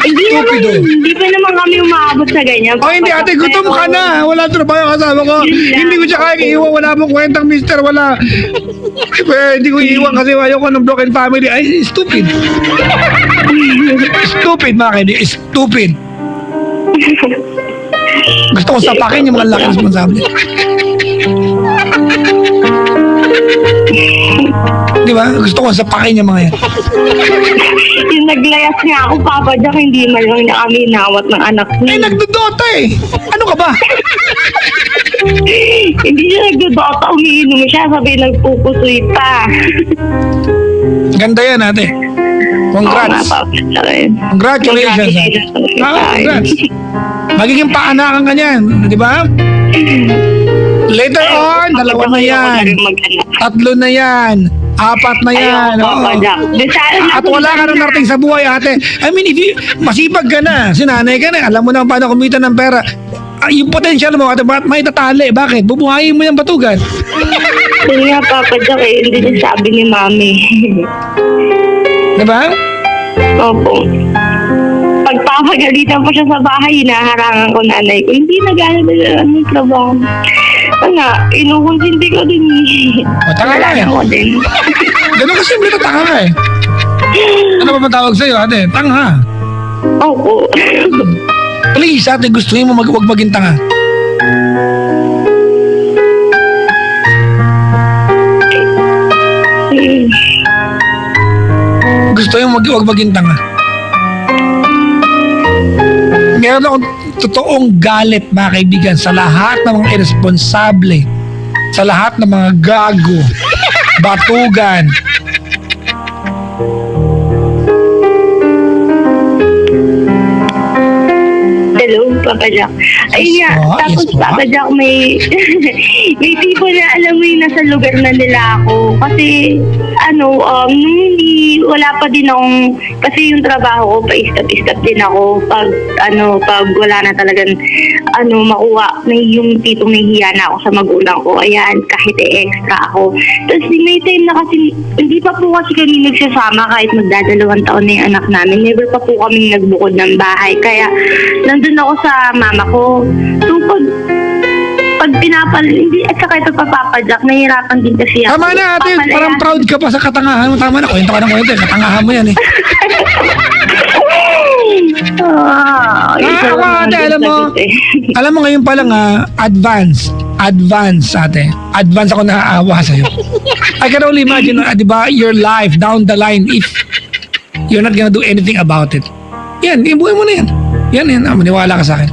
hindi naman, Stupido. hindi pa naman kami umaabot sa ganyan. Oh, hindi ate, gutom ka na. Wala trabaho yung kasama ko. Hindi ko siya kaya iiwan. Wala mong kwentang mister. Wala. Hindi ko iiwan kasi ayoko ng broken family. Ay, stupid. Stupid mga kaibigan. Stupid. Gusto ko sapakin yung mga laki responsable. Di ba? Gusto ko sapakin yung mga yan. Yung naglayas nga ako, Papa Jack, hindi man lang na kami inawat ng anak niya. Nagdodota eh. Ano ka ba? Hindi siya nagdodota, umiinom siya, sabi nagpupusoy pa. Ganda yan ate. Congrats. Congratulations. Congrats. Magiging paanakan ka niyan, di ba? Later on, dalawa na yan. Tatlo na yan. Apat na yan. Oo. At wala ka na narating sa buhay, ate. I mean, if you, masipag ka na, sinanay ka na, alam mo na paano kumita ng pera. Yung potential mo, ate, may tatali. Bakit? Bubuhayin mo yung batugan. Yun nga, Papa Jack, hindi din sabi ni Mami. Diba? Opo. Pagpapagalitan po siya sa bahay, hinaharangan ko nanay ko. Hindi nag-ano ng trabaho. Ano, inukunsindi ko din. O, tanga ka eh. Ako din. Ganun kasi simple ito, tanga ka eh. Ano ba matawag sa'yo, ate? Tanga. Opo. Please, ate, gustuhin mo wag maging tanga. Gustuhin mo wag maging tanga. Meron akong totoong galit, mga kaibigan, sa lahat ng mga irresponsable, sa lahat ng mga gago, batugan. Hello, Papa Jack. Ayun nga, po, tapos yes po. Papa Jack, may may tipo na alam mo yung nasa lugar na nila ako. Kasi, nung hindi, wala pa din akong, kasi yung trabaho ko, pa-istap-istap din ako. Pag wala na talagang, makuha, yung tipong nahihiya na ako sa magulang ko. Ayan, kahit extra ako. Tapos may time na kasi, hindi pa po kasi kami nagsasama kahit magdadalawang taon na yung anak namin. Never pa po kami nagbukod ng bahay. Kaya, nandun ako sa mama ko. So, pag hindi, at saka ito papapadyak, nahihirapan din kasi ako. Tama na, ate. Papalayan. Parang proud ka pa sa katangahan mo. Tama na, kwento ka ng kwento. Katangahan mo yan eh. Ako, ate, alam mo ngayon pa lang advance, ate. Advance ako naaawa sa'yo. I can only imagine, di ba, your life down the line if you're not gonna do anything about it. Yan, ibuhay mo na yan. Yan, maniwala ka sa akin.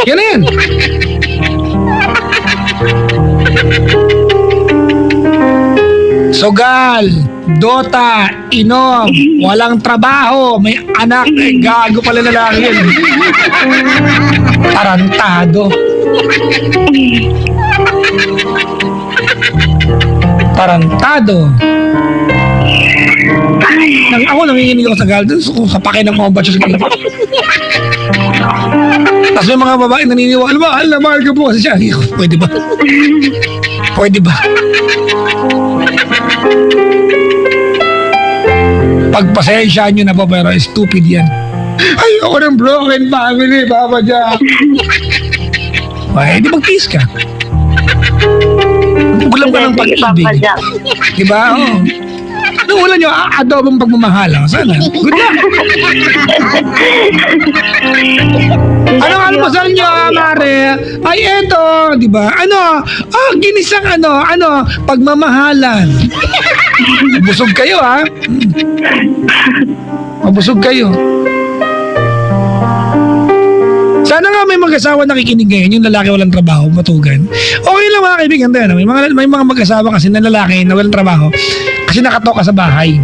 Yan na yan. Sogal, Dota, inom, walang trabaho, may anak, gago pala lalaki yun. Tarantado. Tarantado. Ako nanginginig ako sa galdo, sa pakinang ko ba siya sa galdo. Tapos may mga babae naniniwala, mahal na mahal ka po kasi siya. Pwede ba? Pwede ba? Pagpasensyaan nyo na po, pero stupid yan. Ayoko ng broken family, Papa Jack. Di mag-kiss ka. Ulam ka ng pag-ibig. Diba? Oo. Anong ulan nyo? Adobong pagmamahal. Sana. Good luck. Anong almusal nyo, Mare? Ay, eto. Diba? Ginisang pagmamahalan. Busog kayo, ha? Mabusog kayo. Sana nga may mag-asawa nakikinig ngayon, yung lalaki walang trabaho, matugan. Okay lang mga kaibigan tayo. May mga mag-asawa kasi na lalaki na walang trabaho kasi nakatoka sa bahay.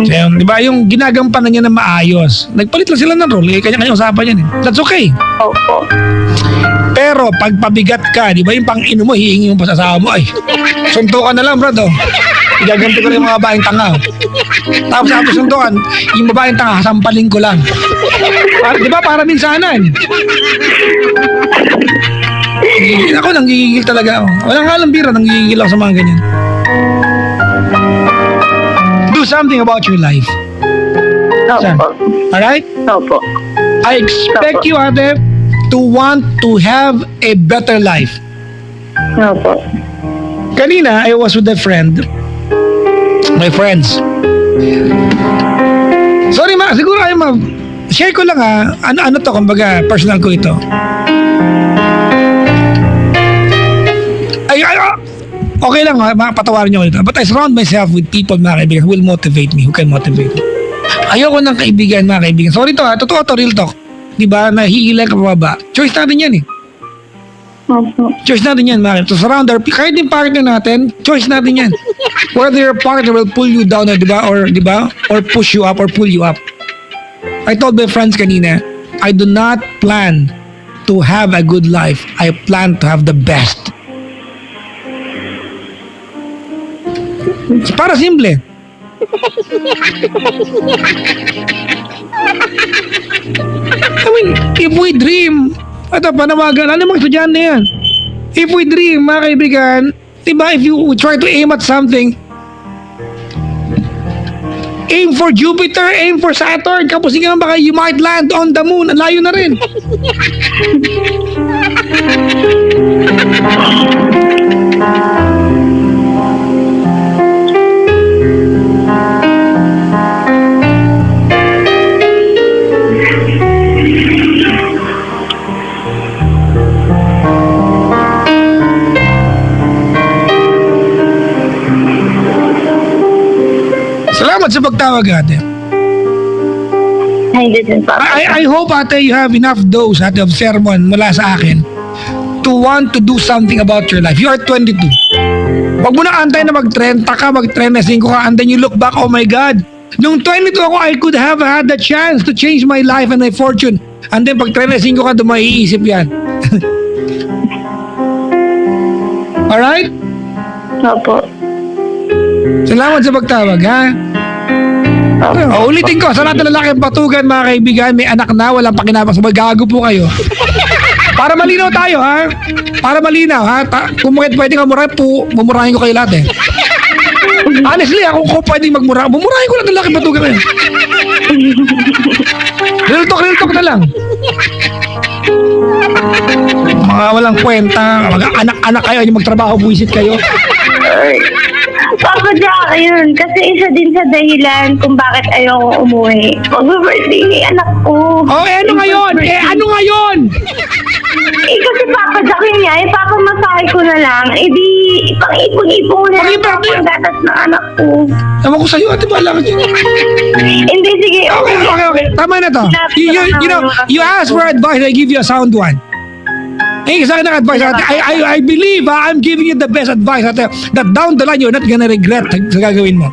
So, di ba, yung ginagampanan niya na maayos. Nagpalit lang sila ng role, kanya-kanya usapan yan. That's okay. Opo. Pero pag pabigat ka, di ba, yung pang-ino mo, hihingi mo pa sa asawa mo, ay, suntukan na lang, bro, to. Igaganti ko lang yung mga babaeng tanga. Tapos suntukan, yung babaeng tanga, sampaling ko lang. Di ba, para minsanan. Ako, nanggigigil talaga ako. Walang halang bira, nanggigigil ako sa mga ganyan. Do something about your life. Opo. Alright? Opo. I expect you, ate, to want to have a better life. Opo. Kanina, I was with a friend. My friends. Sorry, siguro share ko lang ano to, kumbaga, personal ko ito. Okay lang patawarin niyo ito. But I surround myself with people, mga kaibigan, who will motivate me, who can motivate me. Ayoko ng kaibigan, mga kaibigan. Sorry to, totoo to, real talk. Diba, nahihilan ka pa ba? Choice natin yan eh. Opo. Choice natin yan, Maki. To surround our, kahit yung partner natin, choice natin yan. Whether your partner will pull you down, di ba? Or push you up or pull you up. I told my friends kanina, I do not plan to have a good life. I plan to have the best. Para simple. I mean, if we dream, ito panawagan, ano mga estudyante yan? If we dream, mga kaibigan, diba, if you try to aim at something, aim for Jupiter, aim for Saturn, kapos nga baka you might land on the moon, ang layo na rin. Salamat sa pagtawag, ate. I didn't, Papa. I hope, ate, you have enough dose, ate, of sermon mula sa akin to want to do something about your life. You are 22. Huwag mo na antay na mag-30 ka, mag-35 ka, and then you look back, oh my God, nung 22 ako, I could have had the chance to change my life and my fortune. And then pag 35 ka, doon maiisip yan. Alright? Opo. Salamat sa pagtawag, ha? Ulitin ko, sa lahat ng lalaki batugan, mga kaibigan, may anak na, walang pakinabang sa gago po kayo. Para malinaw tayo, ha? Para malinaw, ha? Kung pwede ka mumurahin ko kayo lahat, eh. Honestly, kung pwede mumurahin ko lang ng lalaki batugan kayo. Real talk na lang. Mga walang kwenta, mga anak-anak kayo, yung magtrabaho, buwisit kayo. Papa Jack, yun. Kasi isa din sa dahilan kung bakit ayoko umuwi. Mag-birthday ni anak ko. Oh, ano ngayon? Ano ngayon? Kasi Papa Jack yun niya, ipapamasahe ko na lang. Di, ipang-ipon-ipon ko na lang Pag-ipon? ang gatas ng anak ko. Ewan ko sa'yo, ate, bahala ka dyan. Hindi, sige. Okay. Tama na to. You ask for advice, I give you a sound one. Sa akin ng advice, ate, I believe I'm giving you the best advice, ate, that down the line you're not gonna regret sa gagawin mo.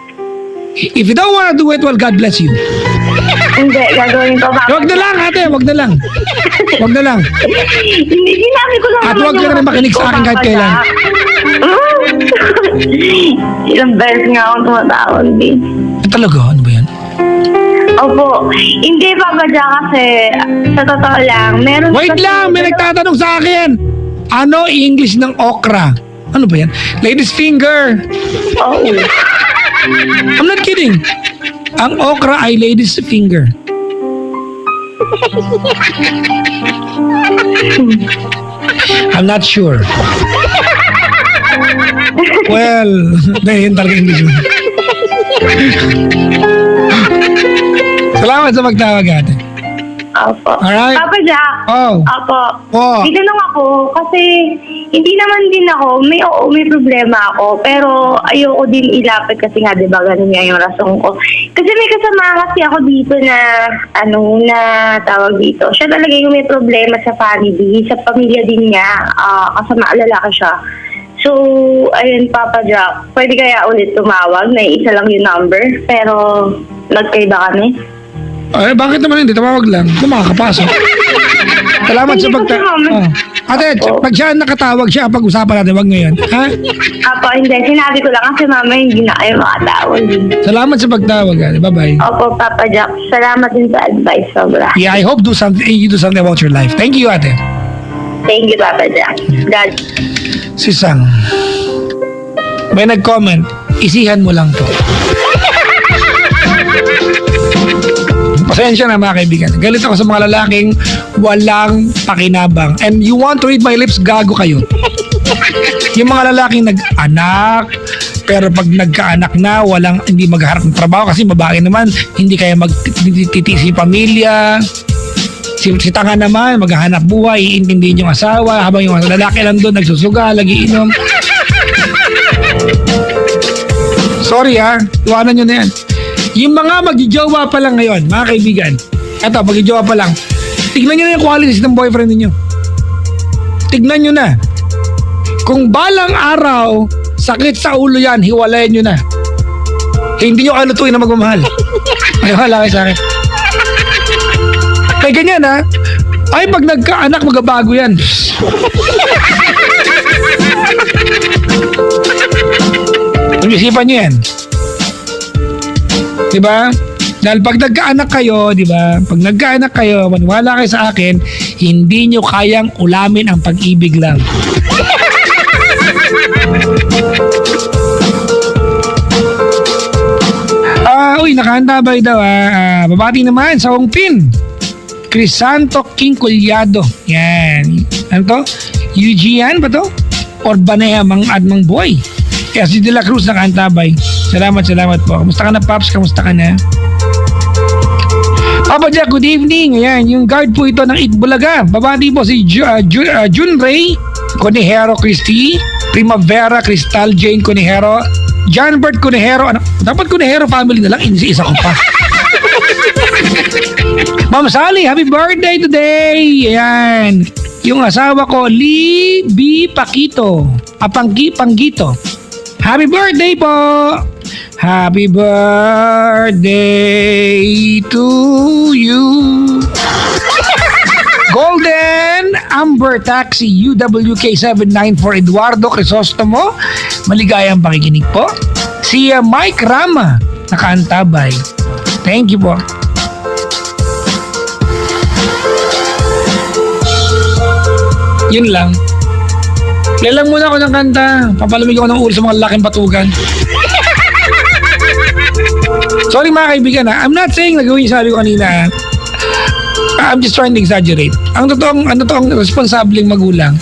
If you don't wanna do it, well, God bless you. Hindi, gagawin ko. Wag na lang, ate, wag na lang. Wag na lang. Hindi, sinabi ko lang. At wag ka na rin makinig sa akin kahit kailan. Ilang beses nga akong tumatawag din. Talaga, ano ba yan? Opo. Hindi, Papa Jack, kasi sa totoo lang, meron... Wait lang, may nagtatanong sa akin. Ano English ng okra? Ano ba yan? Ladies finger. Oo. I'm not kidding. Ang okra ay ladies finger. I'm not sure. Well, yun talaga English. Salamat sa pagtawag, ate. Opo. Alright. Papa Jack. Oh. Opo. Oh. Tinanong ako kasi hindi naman din ako, may problema ako, pero ayoko din ilapit kasi nga, di ba, ganun nga yung rason ko. Kasi may kasama kasi ako dito na, na tawag dito. Siya talaga yung may problema sa family, sa pamilya din niya, kasama lalaki siya. So, ayun, Papa Jack, pwede kaya ulit tumawag, na isa lang yung number, pero magkaiba kami. Ay, bakit naman hindi? Tumawag lang. Kung makakapasok. Salamat sa Hindi kasi, Ate, pag siya nakatawag siya, pag-usapan natin, wag ngayon. Ha? Apo, hindi. Sinabi ko lang kasi mama hindi na kayo makatawag. Salamat sa pagtawag, ate. Bye-bye. Opo, Papa Jack. Salamat din sa advice, sobra. Yeah, I hope you do something about your life. Thank you, ate. Thank you, Papa Jack. God. Si Sang. May nag-comment, isihan mo lang to. Pasensya na, mga kaibigan. Galit ako sa mga lalaking walang pakinabang. And you want to read my lips, gago kayo. Yung mga lalaking nag-anak, pero pag nagkaanak na, hindi magharap ng trabaho kasi babae naman, hindi kaya magtitiis yung pamilya. Si tanga naman, maghahanap buhay, iintindihin yung asawa, habang yung lalaki lang doon, nagsusuga, nagiinom. Sorry ha, iwanan nyo na yan. Yung mga magjijowa pa lang ngayon, mga kaibigan, eto, magjijowa pa lang, tignan nyo na yung qualities ng boyfriend ninyo. tignan nyo na. Kung balang araw, sakit sa ulo yan, hiwalayan nyo na. Hindi nyo kalutuin na magmamahal. Maniwala kayo sa akin. Kaya ganyan ha. Ay, pag nagkaanak, magabago yan. Pag-isipan nyo yan. Diba? Dahil pag nagkaanak kayo, diba? Pag nagkaanak kayo, maniwala kayo sa akin, hindi nyo kayang ulamin ang pag-ibig lang. Uy, nakahantabay daw babati naman sa Ongpin. Crisanto King Culyado. Yan. Ano to? Eugene ba to? Or Banea Mang Admang Boy. Kaya si De La Cruz nakahantabay. Salamat po. Kamusta ka na, Paps? Kamusta ka na? Papa Jack, good evening. Ayan, yung guard po ito ng Itbulaga. Babati po si Jun Ray Conejero Christy, Primavera Cristal Jane Conejero, John Bert Conejero. Ano? Dapat Conejero family na lang. Isa ko pa. Ma'am Sally, happy birthday today. Ayan. Yung asawa ko, Lee B. Paquito. Panggito. Happy birthday po. Happy birthday to you. Golden Amber Taxi UWK794 Eduardo Crisostomo. Maligayang pakikinig po. Si Mike Rama nakaantabay. Thank you po. Yun lang. Lelang muna ako ng kanta. Papalamig ako ng ulo sa mga laking batugan. Sorry mga kaibigan ha. I'm not saying na gawin yung sabi ko kanina. I'm just trying to exaggerate. Ang totoong responsableng magulang,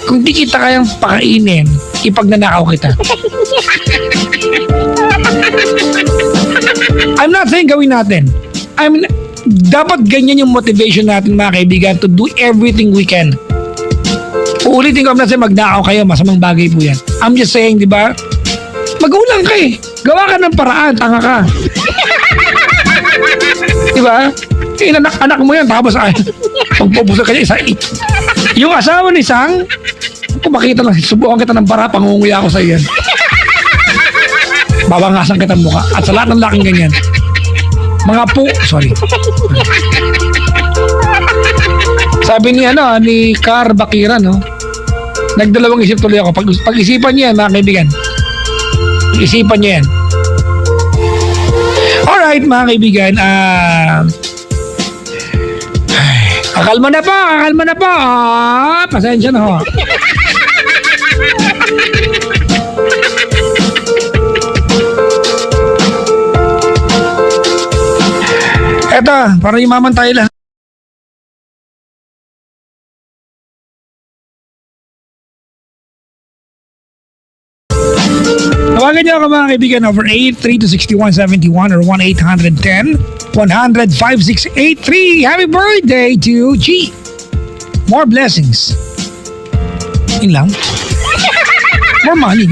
kung di kita kayang pakainin, ipagnanakaw kita. I'm not saying gawin natin. Dapat ganyan yung motivation natin mga kaibigan to do everything we can. Uulitin ko, I'm not saying magnakaw kayo, masamang bagay po yan. I'm just saying, di ba? Magulang ka eh. Gawa ka ng paraan, tanga ka. Di ba? Anak mo yan, tapos pagpupuso ka niya, yung asawa ni Sang, kung makita lang, subukan kita ng para, pangunguya ako sa iyan. Babangasan kita ng mukha. At sa lahat ng laking ganyan. Mga po, sorry. Sabi ni ni Car Bakira, no? Nagdalawang isip tuloy ako. Pag-isipan niya yan, mga kaibigan. Pag-isipan niya yan. Alright, mga kaibigan. Kakalma na po. Pasensya na ho. Eto, para yumaman tayo lang. Tawagan niyo ako mga kaibigan over 8326171 or 1-810-100-5683. Happy birthday to G. More blessings. Yun lang. More money.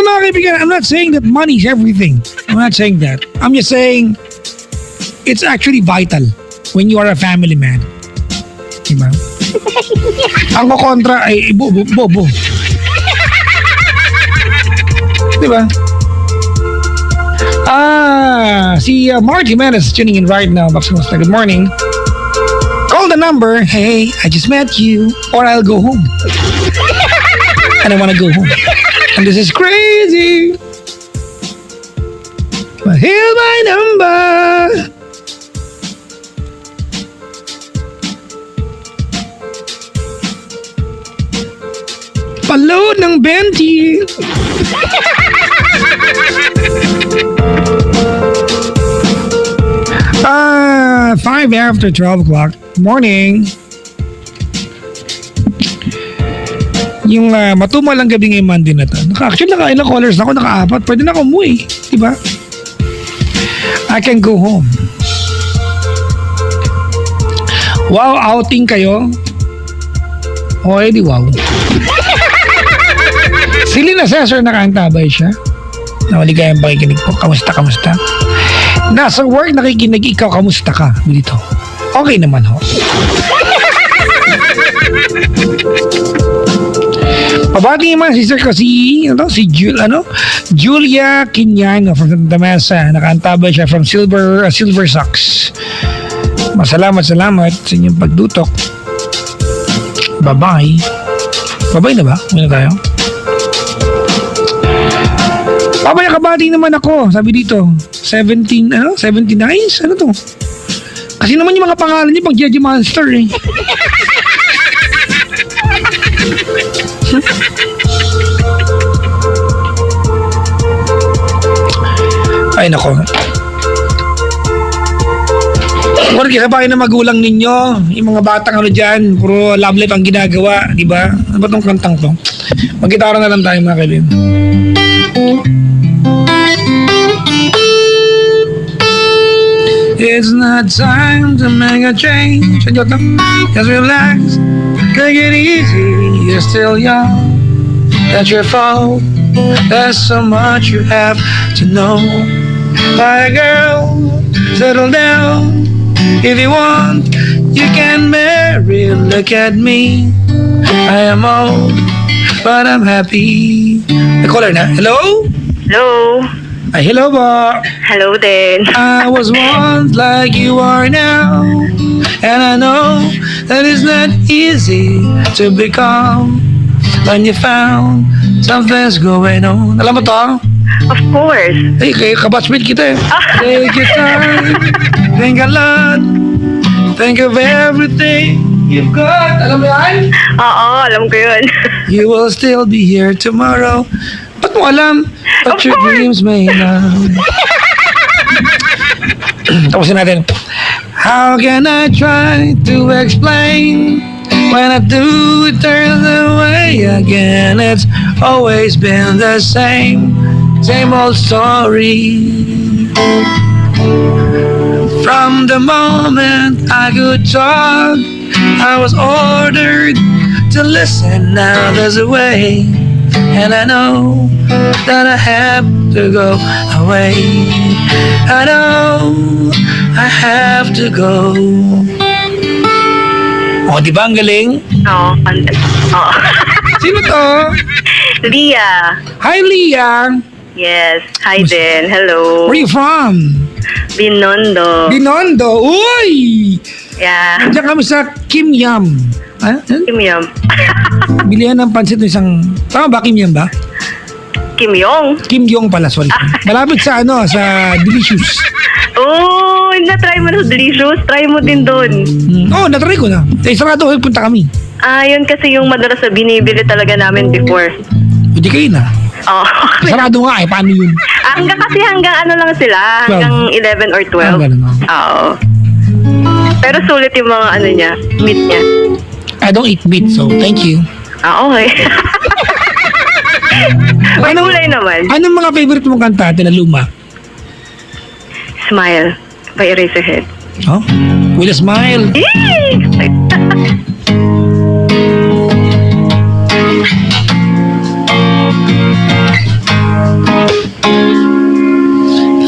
Mga kaibigan, I'm not saying that money is everything. I'm not saying that. I'm just saying it's actually vital when you are a family man. Diba? Ang kukontra ay bobo. Diba? Si Mark Jimenez tuning in right now. Good morning. Call the number. Hey, I just met you. Or I'll go home. And I wanna go home. And this is crazy. But here's my number. Paload ng 20. 5 after 12 o'clock. Morning. Yung matumal ang gabi ngayong Monday na to. Actually, nakailang callers na ako, naka-4. Pwede na ako umuwi. Diba? I can go home. Wow, outing kayo? O, edi wow. Si Lina Cesar, nakaantabay siya. Nawali kayang pakikinig po. Kamusta? Nasa work nakikinig ikaw, kamusta ka? Dito. Okay naman ho. Pabati naman sister ko si Julia Quiñano from Santa Mesa. Nakaantabay siya from Silver Sox. Salamat sa inyong pagdutok. Bye-bye. Bye-bye na ba? Muna tayo. Babay, kabati naman ako. Sabi dito, 79? Ano to? Kasi naman yung mga pangalan niya pag Jeje Monster eh. Ay nako. Kung kasabayan na magulang ninyo, yung mga batang dyan, puro love life ang ginagawa, di ba? Ano ba tong kantang to? Mag-gitara na lang tayo mga kaibigan. It's not time to make a change. Just relax, take it easy. You're still young. That's your fault. There's so much you have to know. My girl, settle down. If you want, you can marry. Look at me. I am old, but I'm happy. The caller na. Hello? Hello. Ay, hello ba? Hello din. I was once like you are now, and I know that it's not easy to become when you found something's going on. Alam mo to? Of course. Hey, kayo kabatchmate kita eh. Take your time, think a lot, think of everything you've got. Alam mo yan? Oo, alam ko yun. You will still be here tomorrow. Ba't mo alam? But Of your course. dreams may not. Tapusin natin. How can I try to explain when I do it turns away again? It's always been the same old story. From the moment I could talk, I was ordered to listen. Now there's a way, and I know that I have to go away. I know I have to go. O, di ba ang galing? Oo, oo. Sino to? Leah. Hi, Leah. Yes. Hi din. Hello. Where you from? Binondo. Binondo. Uy! Yeah. Diyan kami sa Kim Yam. Ah, Kim Yong. bilihan ng pansit ng isang... Tama ba, Kim Yam ba? Kim Yong. Kim Yong pala, sorry. Malapit sa sa Delicious. Oh, na-try mo na sa Delicious. Try mo din doon. Oo, natry ko na. Sarado, punta kami. Yun kasi yung madalas na binibili talaga namin before. Hindi kayo na. Oo. Sarado nga eh, paano yun? hanggang ano lang sila, hanggang 11 or 12. Ganun, no? Oo. Pero sulit yung mga ano niya, meat niya. I don't eat meat, so thank you. Okay. May Anong- gulay naman. Anong mga favorite mong kanta, Ate na luma? Smile by Eraserhead. Oh? With a smile. Yay!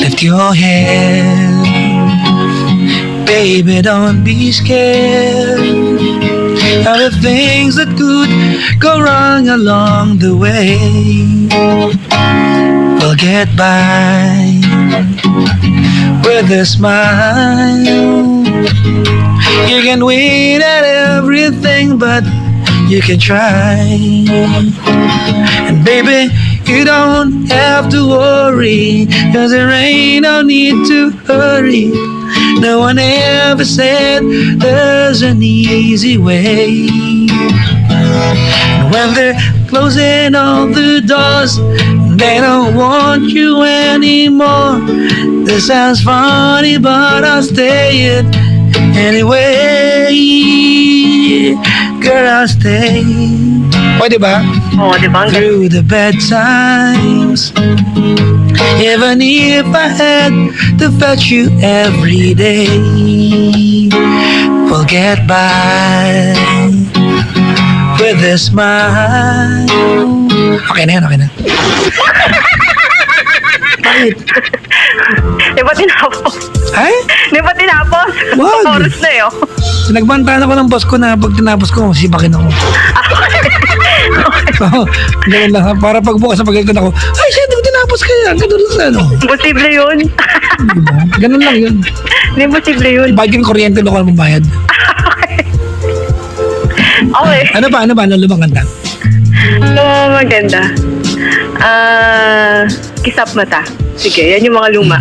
Lift your head, baby, don't be scared of the things that could go wrong along the way. We'll get by with a smile. You can win at everything, but you can try. And baby, you don't have to worry, 'cause there ain't no need to hurry. No one ever said there's an easy way. And when they're closing all the doors, they don't want you anymore. This sounds funny, but I'll stay it anyway. Girl, I'll stay. O, diba? Oo, di ba? Ang ganda. Through the bad times, even if I had to fetch you every day, we'll get by with a smile. Okay na yan, okay na. Bakit? Di ba tinapos? Ay? Hindi pa tinapos. Wag. Oras na yun. Pinagbantaan ako ng boss ko na pag tinapos ko, sibakin ako. Oo, ganun lang. Para pagbukas sa pagkalitan ako, ay, siya, di ba tinapos kaya? Ganun lang sa ano. Imposible yun. Diba? Ganun lang yun. Hindi imposible yun. Bayad yung kuryente, doon ko na mabayad. Okay. Ano ba? Ano lumang kanta? So, maganda. Kisap mata. Sige, yan yung mga luma.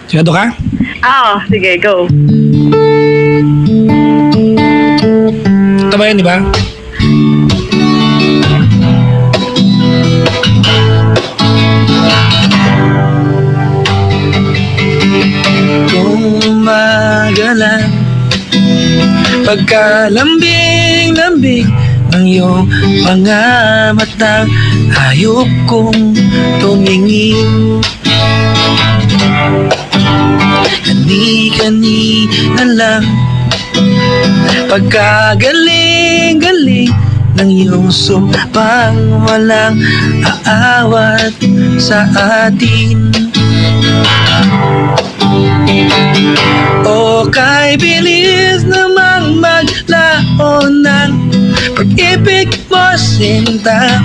Sigado ka? Sige, go. Ito ba yun, di ba? Gumagalan pagkalambing-lambing ang iyong mga mata, hayop kong tumingin. Kani-kanina lang pagkagaling-galing ng iyong sumpang walang aawat sa atin. O kay bilis namang maglaon ng pag-ibig mo, sinta.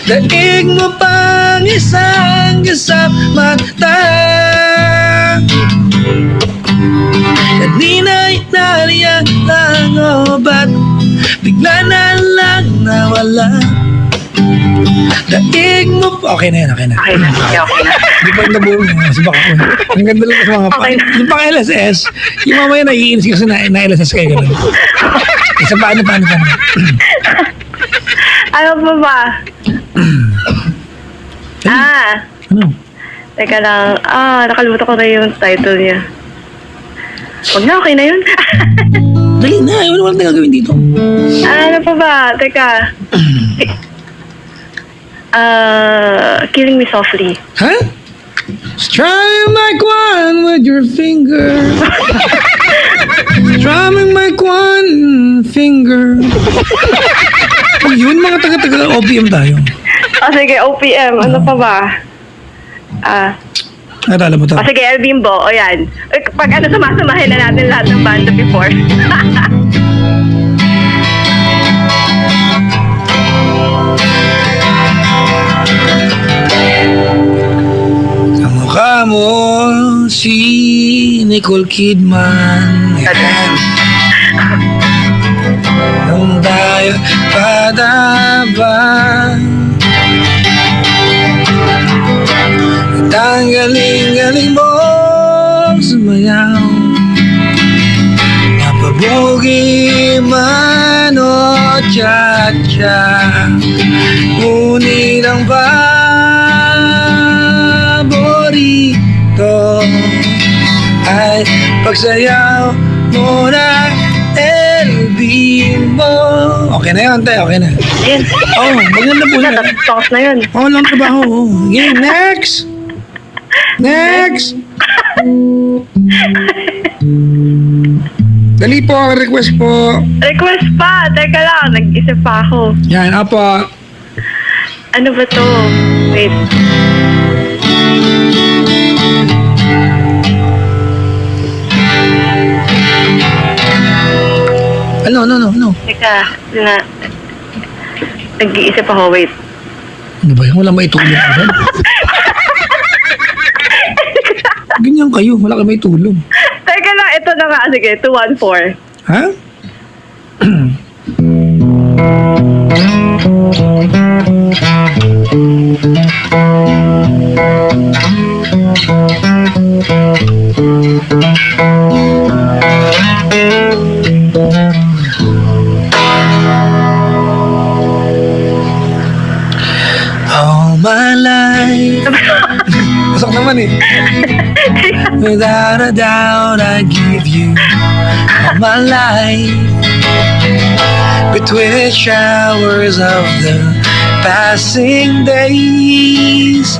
Daig mo pang isang gisap mata. Kanina'y nariyan lang, o ba't bigla na lang nawala? Daig mo pa. Okay na yan, okay na. Okay na. Hindi pa yung nabuo niya. Kasi baka po. Ang ganda lang sa mga Okay na. Yung pang LSS, yung mamaya naiinis kasi na LSS kayo ganun. Isa paano. Ano pa ba? Ano? Teka lang. Nakalimutan ko na yung title niya. Huwag na, okay na yun. Dali na, wala tayong gagawin dito. Ano pa ba? Teka. Killing Me Softly. Ha? Strumming like one with your finger. Strumming like one finger. Oh, yun, mga taga-taga OPM tayo. Sige, OPM. Ano pa ba? Naalala mo to? Sige, El Bimbo. O yan. Pag sumasamahin na natin lahat ng banda before. Kamukha mo si Nicole Kidman. Yan. Nung tayo padabang, at ang galing-galing mo sumayaw. Napabugi man o cha-cha, ngunit ang paborito ay pagsayaw mo na El Bimbo. Okay na yun, tayo. Okay na. Ayun. Oh, maganda po na. Tapos na yun. Oh, lang trabaho. Okay, next! Next! Dali po, request po. Request pa. Teka lang. Nag-isip pa ako. Yan, apa. Ano ba to? Wait. Ano? Teka. Nag-iisip ako. Wait. Ano ba yan? Wala maitulong ako. Ganyan kayo, wala kayo maitulong. Teka lang. Ito na nga. Sige, 214. Ha? All my life. Pasok naman eh. Without a doubt, I give you all my life. Between showers of the passing days,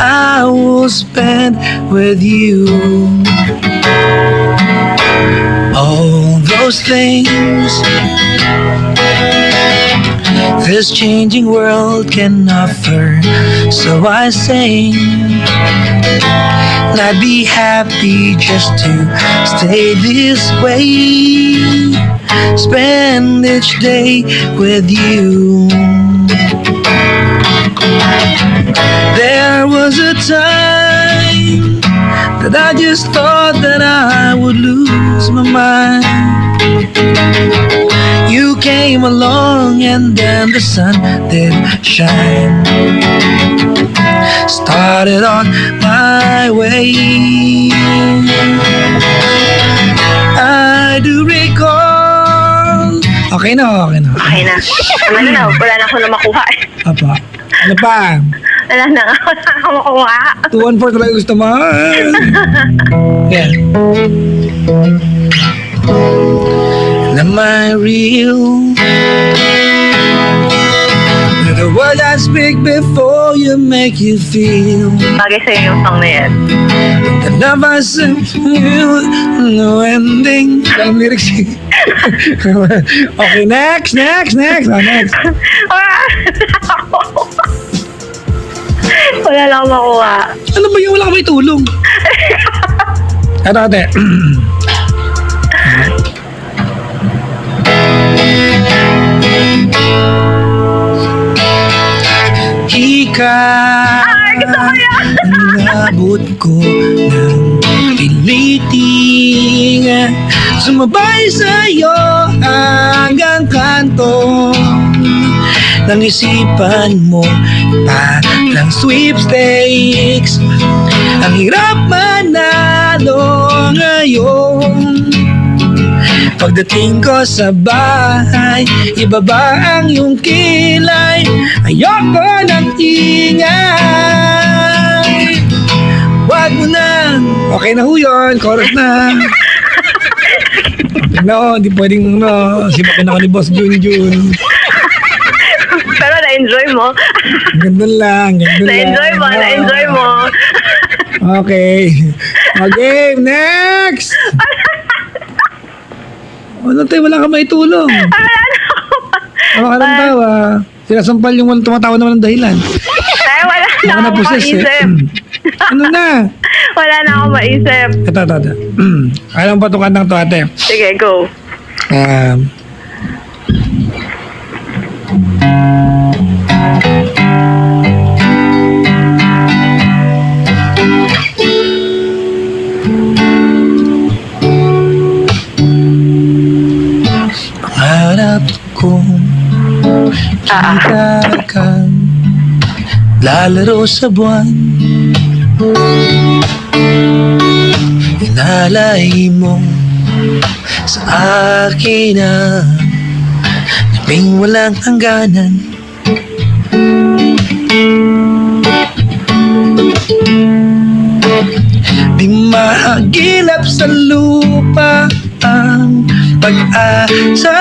I will spend with you. All those things this changing world can offer. So I sing, I'd be happy just to stay this way. Spend each day with you. There was a time that I just thought that I would lose my mind. You came along and then the sun did shine. Started on my way. I do recall. Okay na, okay na. Okay na. Ano na, wala na ako na makuha. Apa. Ano pa? Wala na ako makuha. 214 talaga gusto mo. Yeah. Am I real? The words I speak before you make you feel. Bagay sa'yo yung song na yan. The love I sent to you, no ending. Ang lyrics. Okay, next. Oh, next. Wala lang ako makuha. Ano ba yun? Wala ka may tulong. Ito, ate. Ikaw, inabot ko ng piliting sumabay sa'yo hanggang kanto ng isipan mo parang sweepstakes. Ang hirap manalo ngayon. Pagdating ko sa bahay, ibaba ang iyong kilay. Ayoko ng ingay. Wag mo na. Okay na ho yun. Chorus na. No, hindi pwedeng sipakin ako ni Boss Junjun. Pero na-enjoy mo. Ganun lang. Na-enjoy mo. Okay. Okay, next! Ano tayo, wala ka maitulong. Wala ka ng tawa. Sinasampal yung walang tumatawa naman ng dahilan. Ay, wala na Baka ako na-possess, maisip. Ano na? Wala na ako maisip. Ito. Alam pa itong kantang to, ate. Sige, go. Pangarap kong kita kang lalaro sa buwan. Inalay mo sa akin ang labing walang hangganan. Di mahagilap sa lupa ang pag-asa.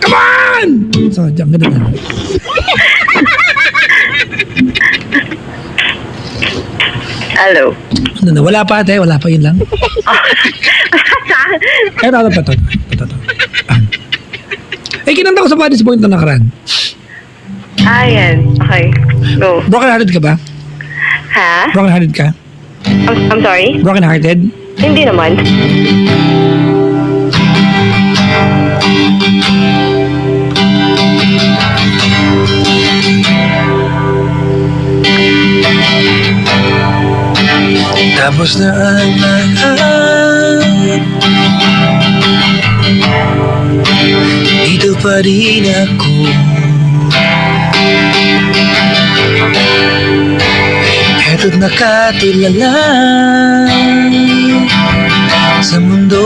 Come on! So, diyan ka na. Hello. Ano na, wala pa ate, wala pa yun lang. Ito pa to. Kinanta ko sa Paddy's Point na nakaraan. Yan. Okay. Go. Broken hearted ka ba? Ha? Broken hearted ka? I'm sorry? Broken hearted? Hindi naman. Tapos na ang lahat, dito pa rin ako. Eto't nakatulala sa mundo,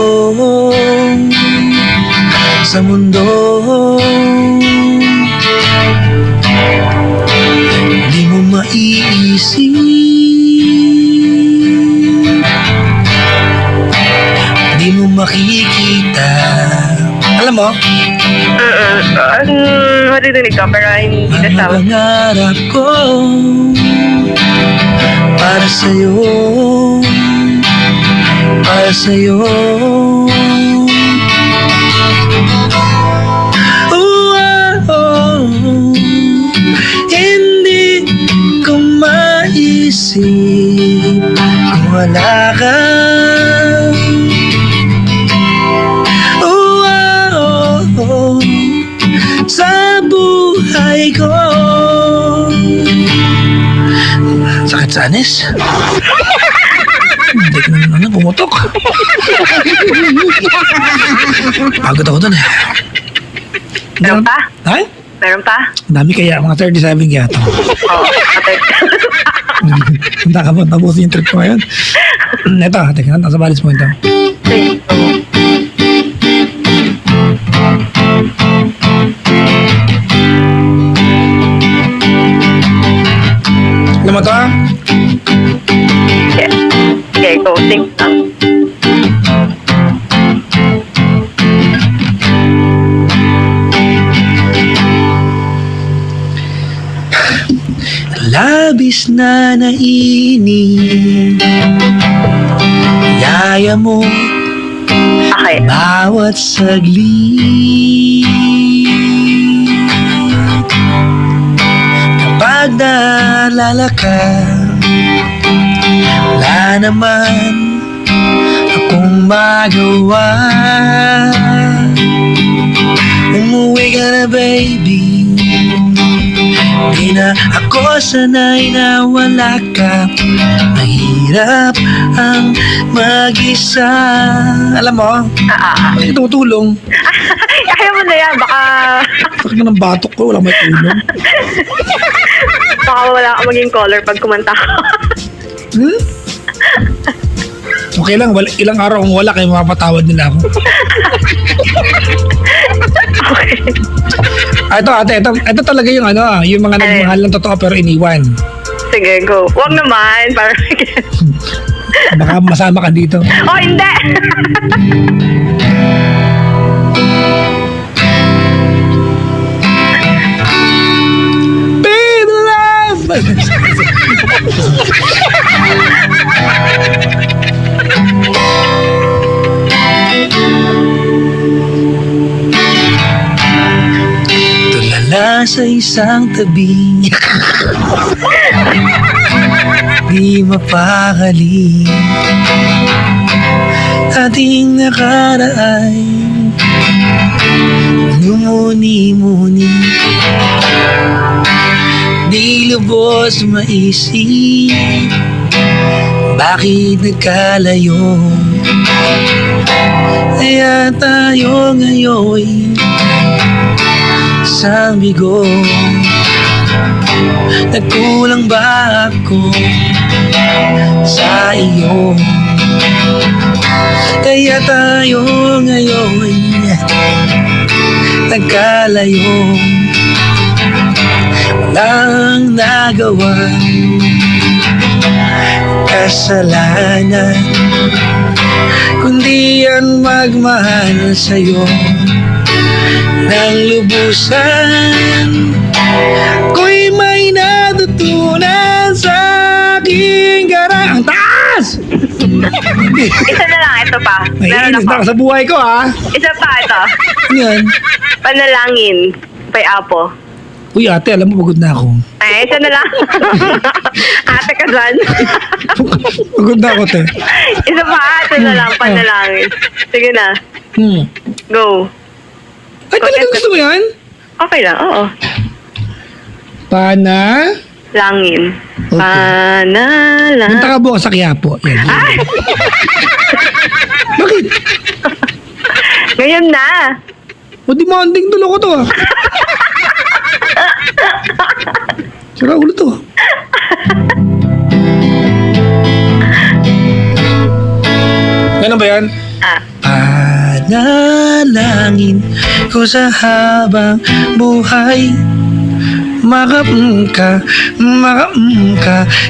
sa mundo. Di mo maiisip, di mo makikita. Alam mo, Maririnig ka, pero hindi mga kasama. pangarap ko para sa'yo, para sa'yo. Oh, oh, oh. In wala ka. Oh, oh, oh, sa buhay ko. Sakit sa anis. Hindi ko naman pumutok. Pagod ako dun eh. Meron pa? Ay? Meron pa? Ang dami kaya, mga 37 yata. Oo. Handa ka ba? Tapusin yung trip ko ngayon. Ito, teka, nasa balis mo ito. Alam mo to ha? Yes. Okay, go. Sing lang. Labis na nainip yaya mo Okay. bawat saglit. Kapag naalala ka, wala naman akong magawa. Umuwi ka na baby, di na ako sanay na wala ka. Mahirap ang mag-isa. Alam mo, may tutulong. Kaya mo na yan. Baka Sakit ng batok ko, wala may tulong. wala ka maging caller pag kumanta ko. Hmm? Okay lang, ilang araw kung wala kayo mapatawad nila ako. Okay. Ito ate, ito talaga yung ano, yung mga nagmahal ng totoo pero iniwan. Sige, go. Huwag naman. Parang Baka masama ka dito. oh, hindi! Baby love! Tulala sa isang tabi, di mapakali. Ating nakaraan, lumuni-muni, di lubos maisip bakit nagkalayo. Kaya tayo ngayon isang bigo. Nagkulang ba ako sa iyo? Kaya tayo ngayon nagkalayo. Walang nagawa kasalanan, kundi ang magmahal sa'yo ng lubusan. Ko'y may natutunan sa aking garang. Ang taas! Isa na lang. Ito pa. Meron Naiinis na ako. ako sa buhay ko ha. Isa pa ito. Yan. Panalangin. Kay Apo. Uy ate, alam mo pagod na ako. Ay, isa na lang. Ate ka dyan. Pagod na ako te. Isa pa. Ito na lang. Panalangin. Sige na. Go. Ay talaga gusto mo yan? Okay lang. Oo. Pana? Langin. Okay. Panalang. Punta ka bukas sa Quiapo. Yan. Ay! Bakit? Ngayon na. O demanding tulo ko to ah. Sira ulo to ah. Ganun ba yan? Panalangin ko sa habang buhay, maka-ka,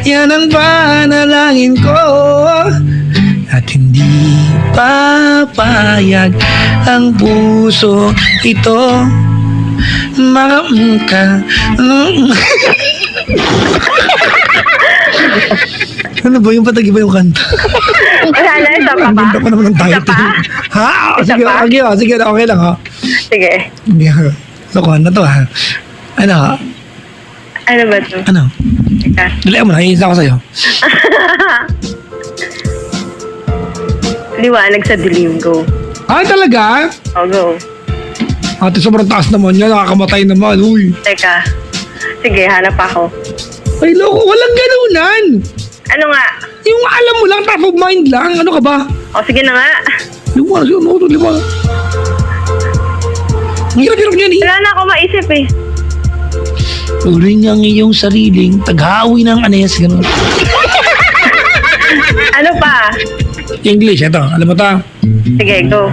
yan ang panalangin ko. At hindi papayag ang puso ito, maka-ka. Ano ba yung patagi ba yung kanta? Wala na. Isa pa Ang ba? ganda pa naman ng Isa title. pa? Ha? Isa Sige, pa? sige, okay lang ha. Sige. Hindi ha. Lokohan na to ha. Ano? Ano ba ito? Ano? Teka. Dali mo na, iisa ko sa'yo. Liwanag sa dilim. Go. Ay, talaga? Oh, go. Ate, sobrang taas naman yan. Nakakamatay naman. Uy. Teka. Sige, hanap ako. Ay, loko. Walang ganunan. Ano nga? Yung alam mo lang, top of mind lang. Ano ka ba? O, sige na nga. Liwanag. Liwanag. Ang hirap-hirap niyan eh. Wala na ako maisip eh. Turing ang iyong sariling taghawi ng anes. Ganun. Ano pa? English, ito. Alam mo ta? Sige, go.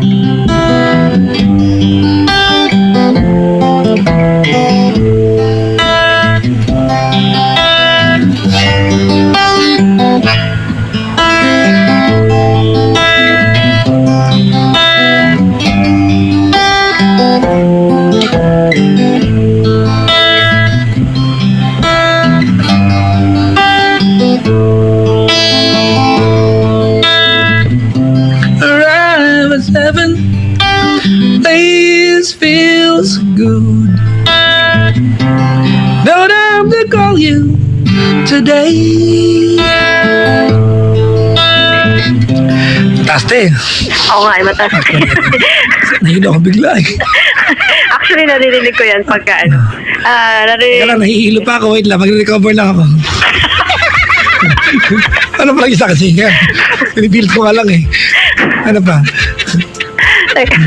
Arrive at 7. This feels good. Don't have to call you today. Taste. Oo nga, mataas. Nahilo ako bigla eh. Actually, naririnig ko yan pagka ano. Kaya Naririnig. lang, nahihilo pa ako. Wait lang, mag-recover lang ako. Ano pa lang isa kasi? Pinipilit ko nga lang eh. Ano pa? Teka.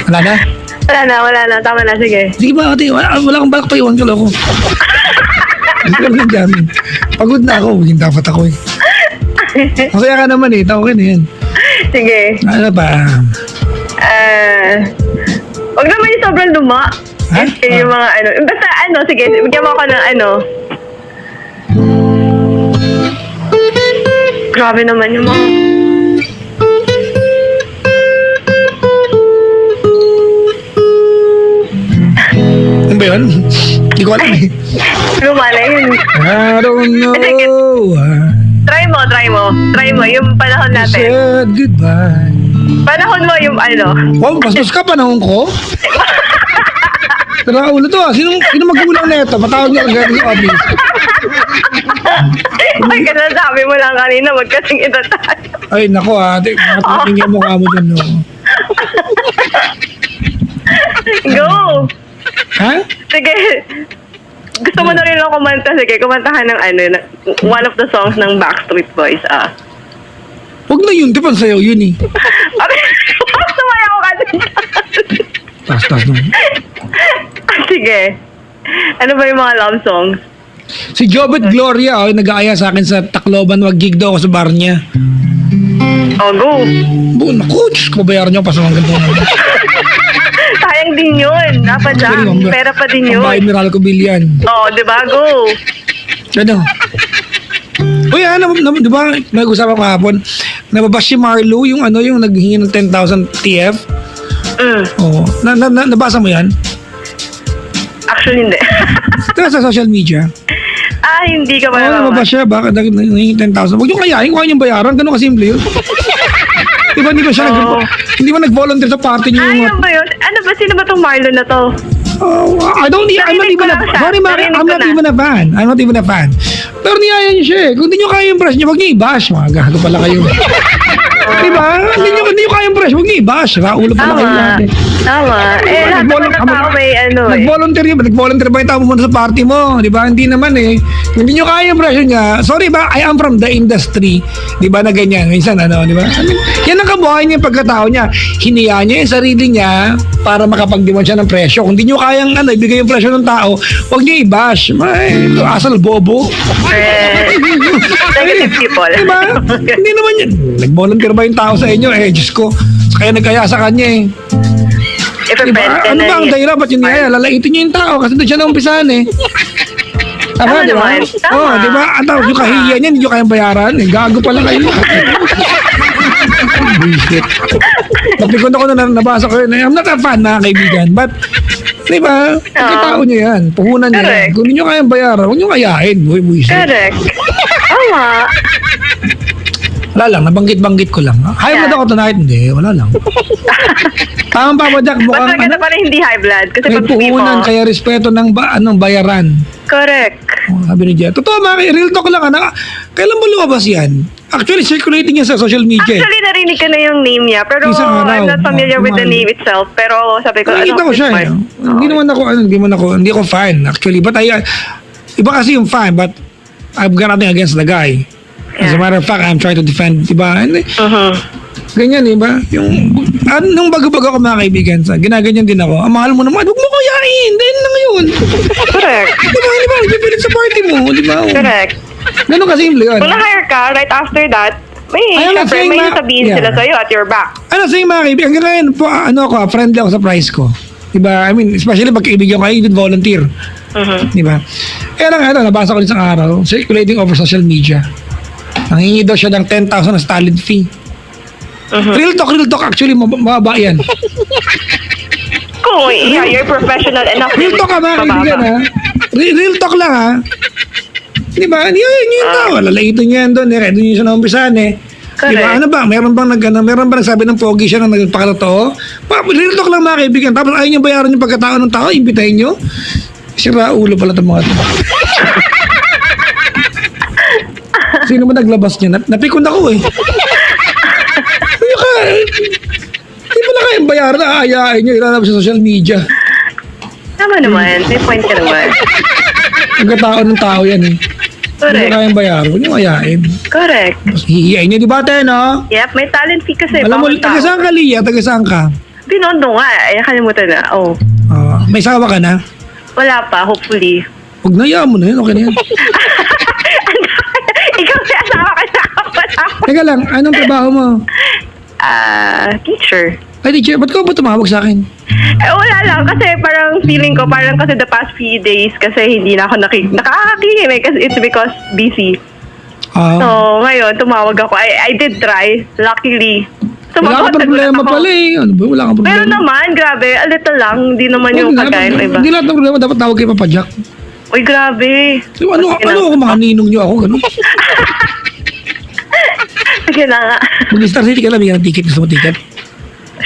Wala na? Wala na. Tama na, sige. Sige ba, ate? Wala kang balak pa iwan ka loko. Gusto ko lang dyan. Pagod na ako. Hindi dapat ako eh. Masaya ka naman eh. Tawagin na yan. Sige. Ano pa? Huwag naman yung sobrang luma. Ha? Yung mga ano. Basta ano, sige. Bigyan mo ako ng ano. Grabe naman yung mga... Ano ba yun? Hindi ko alam eh. Luma na yun. I don't know. Try mo. Yung panahon I natin. said goodbye. Panahon mo yung ano. Wow, bastos ka panahon ko? Tara, ulo to ah. Sino magulang na ito? Matawag niya agad yung office. Ay, kasi sabi mo lang kanina, magkasing ito tayo. Ay, nako ah. Makatingin yung mukha mo dyan. No? Go! Ha? Sige. Gusto mo na rin lang kumanta. Sige, kumantahan ng ano, one of the songs ng Backstreet Boys, ah. Huwag na yun. Di ba sa'yo yun eh. Okay, sumaya ko kanina. Tas nung. Sige. Ano ba yung mga love songs? Si Jobet Gloria, oh, nag-aaya sa akin sa Tacloban. Wag gig daw ako sa bar niya. Oh, go. Naku, Diyos ko, bayaran niyo pa sa mga ganito. Sayang din yun. Napadang. Pera pa din yun. Pambayad ni Ralco Billian. Oh, di ba? Go. Ano? Uy, di ba, nag-usapan ko kahapon, nababash si Marlo, yung ano, yung naghingi ng 10,000 TF. Oo. Nabasa mo yan? Actually, hindi. Diba sa social media? Hindi ka ba Oo, nababash siya. Bakit naghingi 10,000? Huwag yung kayahin, kuha niyong bayaran. Ganun kasimple yun. Diba hindi ba siya hindi ba nag-volunteer sa party niyo? Ano ba yun? Ano ba? Sino ba tong Marlon na to? I'm not even a sorry, Mari, I'm not even a fan. I'm not even a fan. Pero niyaya niyo siya eh. Kung hindi niyo kaya yung brush niyo, huwag niyo i-bash. Mga gago pala kayo. Diba? Hindi niyo kaya yung brush, huwag niyo i-bash. Raulo pala kayo natin. Tama. Lahat naman ng tao may ano eh. Nag-volunteer ba yung tao pumunta sa party mo? Di ba? Hindi naman eh. Kung hindi nyo kaya yung brush niya, sorry ba, I am from the industry. Di ba na ganyan? Minsan ano, di ba? I mean, yan ang kabuhayan niya yung pagkatao niya. Hiniya niya yung sarili niya para makapag-demand siya ng presyo. Kung hindi nyo kayang ibigay yung presyo ng tao, huwag nyo i-bash. May asal bobo. Negative people. Diba? Hindi naman yan. Nag-volunteer ba yung tao sa inyo? Diyos ko. Kaya nag-aya sa kanya eh. Diba? Ano ba ang dahilan? Ba't yun niyaya? Lalaitin niyo yung tao kasi doon siya naumpisahan eh. Tama, di ba? naman. Tama. Oo, di ba? Ang tawag yung kahiya niya, hindi nyo kayang bayaran. Gago pala kayo. Bullshit. Napikon ako na nabasa ko yun. I'm not a fan, mga kaibigan. But, di ba? Pagkatao niyo yan. Puhunan niyo yan. Correct. Kung hindi nyo kayang bayaran, huwag nyo kayain. Bullshit. Correct. Tama. Wala lang, nabanggit-banggit ko lang. High blood ako tonight? Hindi, wala lang. Tama pa ba, Jack? Ba't Mukhang maganda pa rin hindi high blood? Kasi may pag hindi mo... puhunan, kaya respeto ng bayaran. Correct. Oh, sabi ni Jack. Totoo, real talk lang. Kailan mo lumabas yan? Actually, circulating yan sa social media. Actually, narinig ko na yung name niya, pero Isang araw, I'm not familiar with the umano. name itself. Pero sabi ko, Nakikita ko siya. Christmas? Hindi naman ako, hindi ako fan actually. But iba kasi yung fan, but I've got nothing against the guy. As a Yeah. matter of fact, I'm trying to defend, diba? And, ganyan, diba? Nung bago-bago ako mga kaibigan, ginaganyan din ako. Ang mahal mo naman, huwag mo ko yain. Dahil lang yun. Correct. Diba? Ipipilit sa party mo, diba? Correct. Ganun kasi yung yun. Kung na-hire ka, right after that, Ay, I'm not syempre, saying may na- sabihin yeah. sila sa'yo at your back. Ano sa mga kaibigan? Hanggang ngayon, po, friendly ako sa price ko. Diba? I mean, especially pag kaibigan ko, I even volunteer. Diba? Kaya lang, nabasa ko isang araw, circulating over social media. Nangingi daw siya ng 10,000 na talent fee. Real talk, actually, mababa yan. Kung you're professional enough. Real talk ka mga kaibigan, ha? Real talk lang, ha? Diba? Yun yung tao. Lalaitin niya yan doon. Doon yung siya naumpisahan, eh. Correct. Diba? Ano ba? Meron bang nagsabi ng pogi siya na nagpakatotoo? Real talk lang mga kaibigan. Tapos ayaw niyo bayaran yung pagkatao ng tao, imbitahin niyo. Sira ulo pala itong mga ito. Sino ba naglabas niya? Napikon ako eh. Hindi mo na kayang bayaran na aayain niyo. Ilalabas sa social media. Tama naman. May point ka naman. Pagkatao ng tao yan eh. Hindi mo Correct. kayang bayaran. Huwag niyo ayain. Correct. Tapos hihiyain niyo, di ba tayo, no? Yep, may talent fee kasi. Alam mo, bawat tao. taga saan ka, Lia? Taga saan ka? Binondo nga. Ay, nakalimutan na. Oh. May sawa ka na? Wala pa, hopefully. Huwag na, yaan mo na yun. Okay na yan. Ikaw may asawa ka na. Wala. Teka lang, anong trabaho mo? Teacher. Ay, teacher, ba't ka ba tumawag sa akin? Wala lang. Kasi parang feeling ko, parang kasi the past few days, kasi hindi na ako nakakakinig. Kasi it's because busy. So, ngayon, tumawag ako. I did try. Luckily. Wala kang problema nagulat ako. pala eh. Ano ba? Wala kang problema. Meron naman, grabe. A little lang. Hindi naman yung kagaya ng iba. Hindi lahat ng problema dapat tawag kay Papa Jack. Uy, grabe. So, ano ako mga ninong niyo ako, gano'n? Sige na nga. Mag-Star City ka lang, bigyan ng ticket. Gusto mo ticket?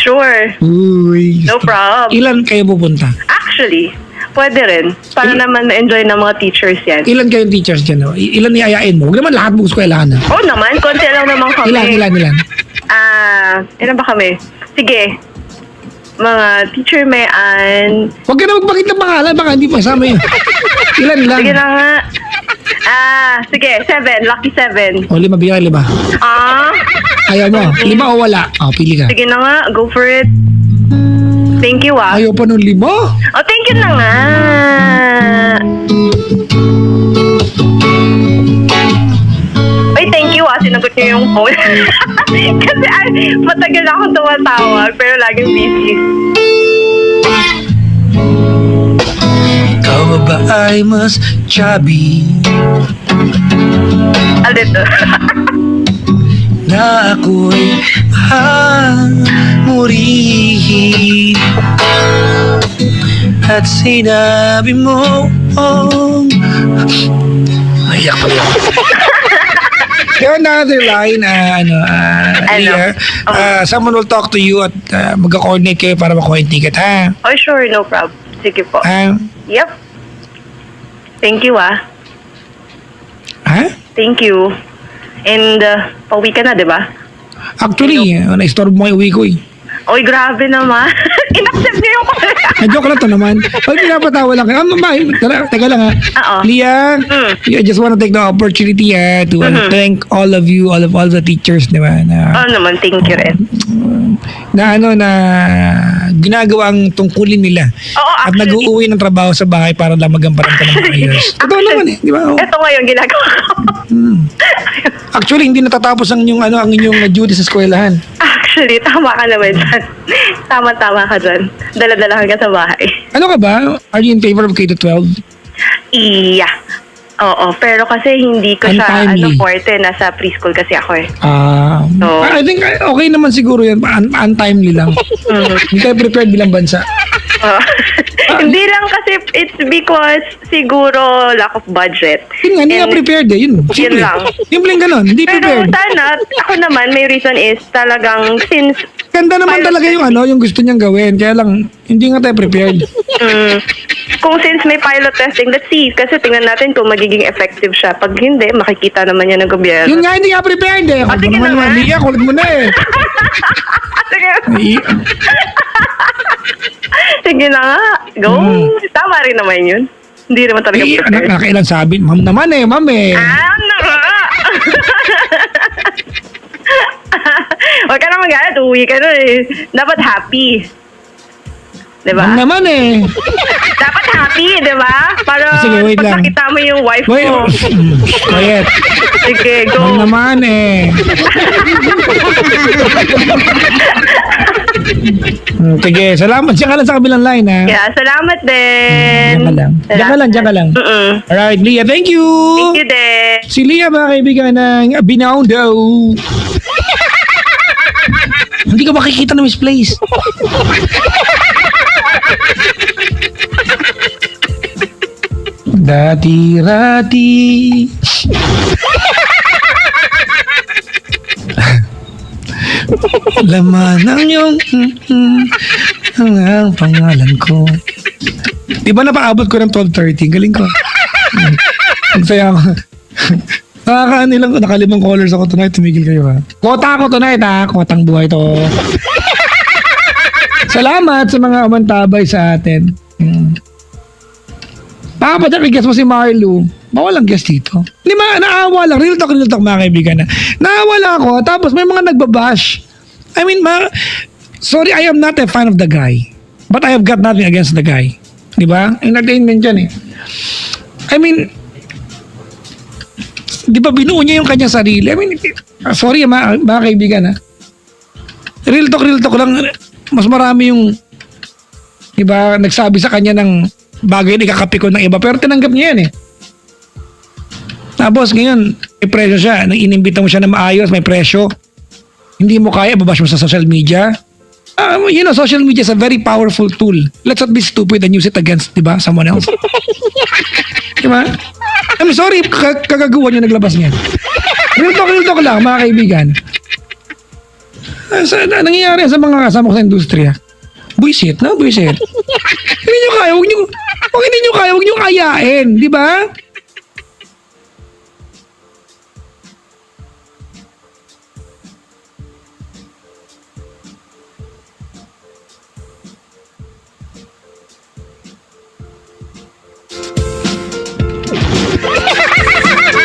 Sure. Uy. No problem. Ilan kayo pupunta? Actually, pwede rin. Para naman ma-enjoy ng mga teachers yan. Ilan kayong teachers dyan? No? Ilan niyayain mo? Huwag naman lahat mo eskwelahan na. Oo naman, konti lang naman kami. Ilan? Ilan ba kami? Sige. Mga teacher mayan. Huwag ka na magpakita ng pangalan, baka hindi pa kasama yun. Ilan lang? Sige na nga. Sige, 7. Lucky 7. O, 5, bigyan 5. Ayaw mo? 5 o wala? O, pili ka. Sige na nga, go for it. Thank you Ayaw pa nung 5? Oh, thank you na nga. Ay, thank you sinagot niyo yung phone. Kasi matagal na akong tumatawag, pero laging busy. Ikaw ba ay mas chubby Alito. na ako'y hamurihin at sinabi mo Naiyak pa yan. There another line, Leah. Someone will talk to you at mag-coordinate kayo para makuha yung ticket, ha? Oh, sure, no problem. Sige po. Yep. Thank you, Ha? Thank you. And, pauwi ka na, di ba? Actually, na-istorbo mo yung uwi ko eh. Oy, grabe naman. In-accept niyo yung Joke lang to naman. Pag pinapatawa lang kayo. Teka lang ha. Oo. Leah, I just want to take the opportunity to thank all of you, all the teachers, di ba? Oh, naman, thank you rin. Na ginagawa ang tungkulin nila. Oo, At actually. nag-uuwi ng trabaho sa bahay para lang magamparan ka ng maayos. Totoo naman eh, di ba? Oh. Ito ngayon, ginagawa ko. Actually, hindi natatapos ang inyong duty sa eskwelahan. Actually, tama ka naman dyan. Tama-tama ka dyan. Dala-dala ka sa bahay. Ano ka ba? Are you in favor of K-12? Iya. Oo, pero kasi hindi ko siya, Untimely. forte. Nasa preschool kasi ako eh. So- I think okay naman siguro yan. Untimely lang. Hindi tayo prepared bilang bansa. Hindi lang kasi it's because siguro lack of budget. Yun nga, hindi nga And- prepared eh. Yun. Simple. lang. Simpleng ganon. Hindi Pero prepared. sana, ako naman, may reason is talagang since Ganda naman Pilot talaga yung testing. yung gusto niyang gawin. Kaya lang, hindi nga tayo prepared. Kung since may pilot testing, let's see. Kasi tingnan natin kung magiging effective siya. Pag hindi, makikita naman yan ng gobyerno. Yun nga, hindi nga prepared eh. Ako sige naman na nga. Lia, kulit mo na eh. Sige. I- Sige na nga. Go. Tama rin naman yun. Hindi naman talaga prepared. Nakailan sabi, ma'am naman eh, ma'am eh. Ano nga? Huwag ka na magalit. Uwi ka na eh. Dapat happy. Diba? Ma'am naman eh. Dapat happy, diba? Para Sige, wait pag lang. nakita mo yung wife Wait, mo. quiet. Sige, Ma'am go. naman eh. Sige, salamat. Diyan ka lang sa kabilang line ha. Yeah, salamat din. Diyan ka lang. Diyan ka lang. Mm-mm. Alright, Leah, thank you. Thank you din. Si Leah, mga kaibigan ng Binondo. Hindi ka makikita na misplace. Dati-rati. Laman ng iyong ang pangalan ko. Di ba napaabot ko ng 12:30? Galing ko. Nagsaya ako. Nakakaanilang ko. Nakalimang callers ako tonight. Tumigil kayo ha. Kota ako tonight ha. Kotang buhay to. Salamat sa mga umantabay sa atin. Papapadag guest mo si Marlo. Bawal ang guest dito. Hindi naawa lang. Real talk mga kaibigan na. Naawa lang ako. Tapos may mga nagbabash. I mean, sorry, I am not a fan of the guy. But I have got nothing against the guy. Di ba? Entertainment yan eh. I mean, di ba binuo niya yung kanyang sarili? I mean, sorry mga kaibigan ha. Real talk lang. Mas marami yung di ba, nagsabi sa kanya ng bagay na ikakapi ko ng iba. Pero tinanggap niya yan eh. Tapos ngayon, may presyo siya. Nang inimbita mo siya na maayos, may presyo. Hindi mo kaya, babash mo sa social media. Social media is a very powerful tool. Let's not be stupid and use it against, di ba, someone else. Di ba? I'm sorry, kagaguhan yung naglabas niyan. Real talk lang, mga kaibigan. Nangyayari sa mga kasama ko sa industriya. Buisit, no? Buisit. Hindi nyo kaya, huwag nyo kayain, di ba?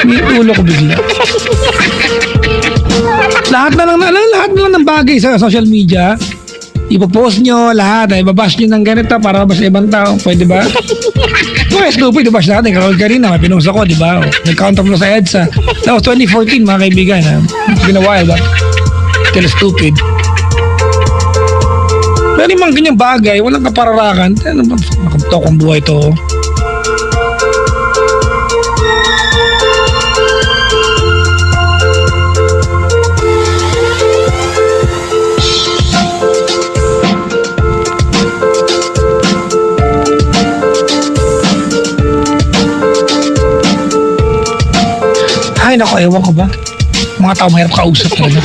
May ulo ko bigla. Lahat na lang ng bagay sa social media. Ipopost nyo lahat. Ibabash nyo ng ganito para mabash ibang tao. Pwede ba? Kung stupid, ibabash natin. Karol Karina, may pinost ako, di ba? Nag-counter mo sa EDSA. That was 2014, mga kaibigan. Ha? It's been a while, but still stupid. Pero yung mga ganyang bagay, walang kapararakan. Ano ba? Makatokong buhay to. Ay, naku, ewan ko ba? Mga tao mahirap kausap talaga.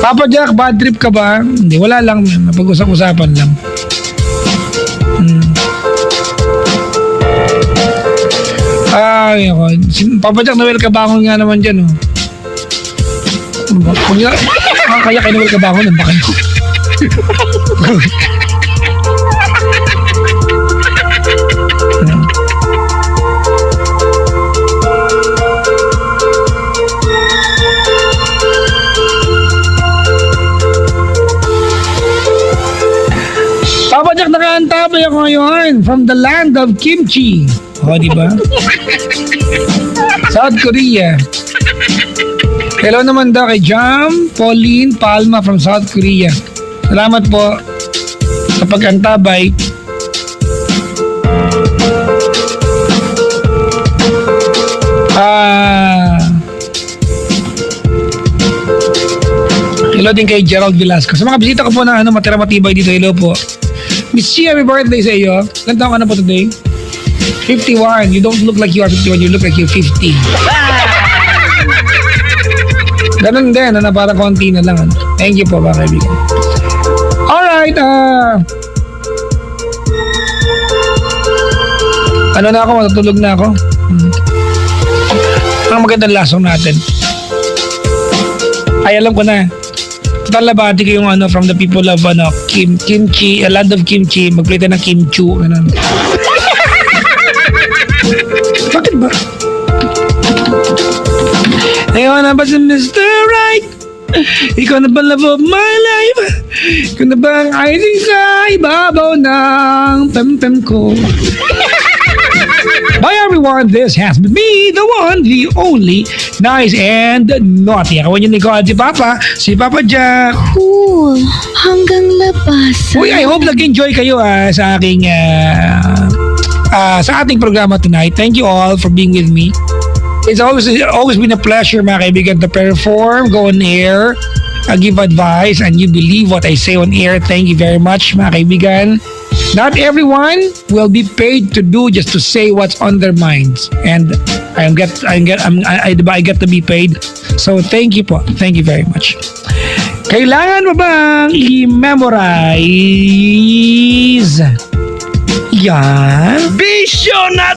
Papa Jack, bad trip ka ba? Hindi, wala lang. Napag-usap-usapan lang. Ay, ako. Papa Jack, Noel Kabangon nga naman dyan, oh. Kung yun, kaya kay Noel Kabangon, ang bakit ko. Papa Jack, nakaantabay ako ngayon from the land of kimchi. O, di ba? South Korea. Hello naman daw kay Jam, Pauline, Palma from South Korea. Salamat po sa pag-antabay. Hello din kay Gerald Velasco. Sa mga bisita ko po na matira matibay dito, hello po. Miss Chia, happy birthday sa iyo. Ilan taon ka na po today? 51. You don't look like you are 51. You look like you're 50. Ganun din, na parang konti na lang. Ano. Thank you po, mga kaibigan. Alright, ano na ako, matutulog na ako. Ang magandang last song natin. Ay, alam ko na. Total labati ko yung ano, from the people of kimchi, a land of kimchi, mag-play tayo ng kimchu. Ganun. Bakit ba? Ayaw na ba si Mr. Right? Ikaw na ba love of my life? Ikaw na ba ang icing sa ibabaw ng pem-pem ko? Bye everyone, this has been me, the one, the only, nice and naughty. Ako yung Nicole, si Papa Jack. Cool. Hanggang labas. Uy, I hope nag-enjoy kayo sa aking sa ating programa tonight. Thank you all for being with me. It's always been a pleasure, mga kaibigan, to perform, go on air, give advice, and you believe what I say on air. Thank you very much, mga kaibigan. Not everyone will be paid to do just to say what's on their minds, and I get to be paid. So thank you po. Thank you very much. Kailangan mo bang i-memorize yan? Bisyo na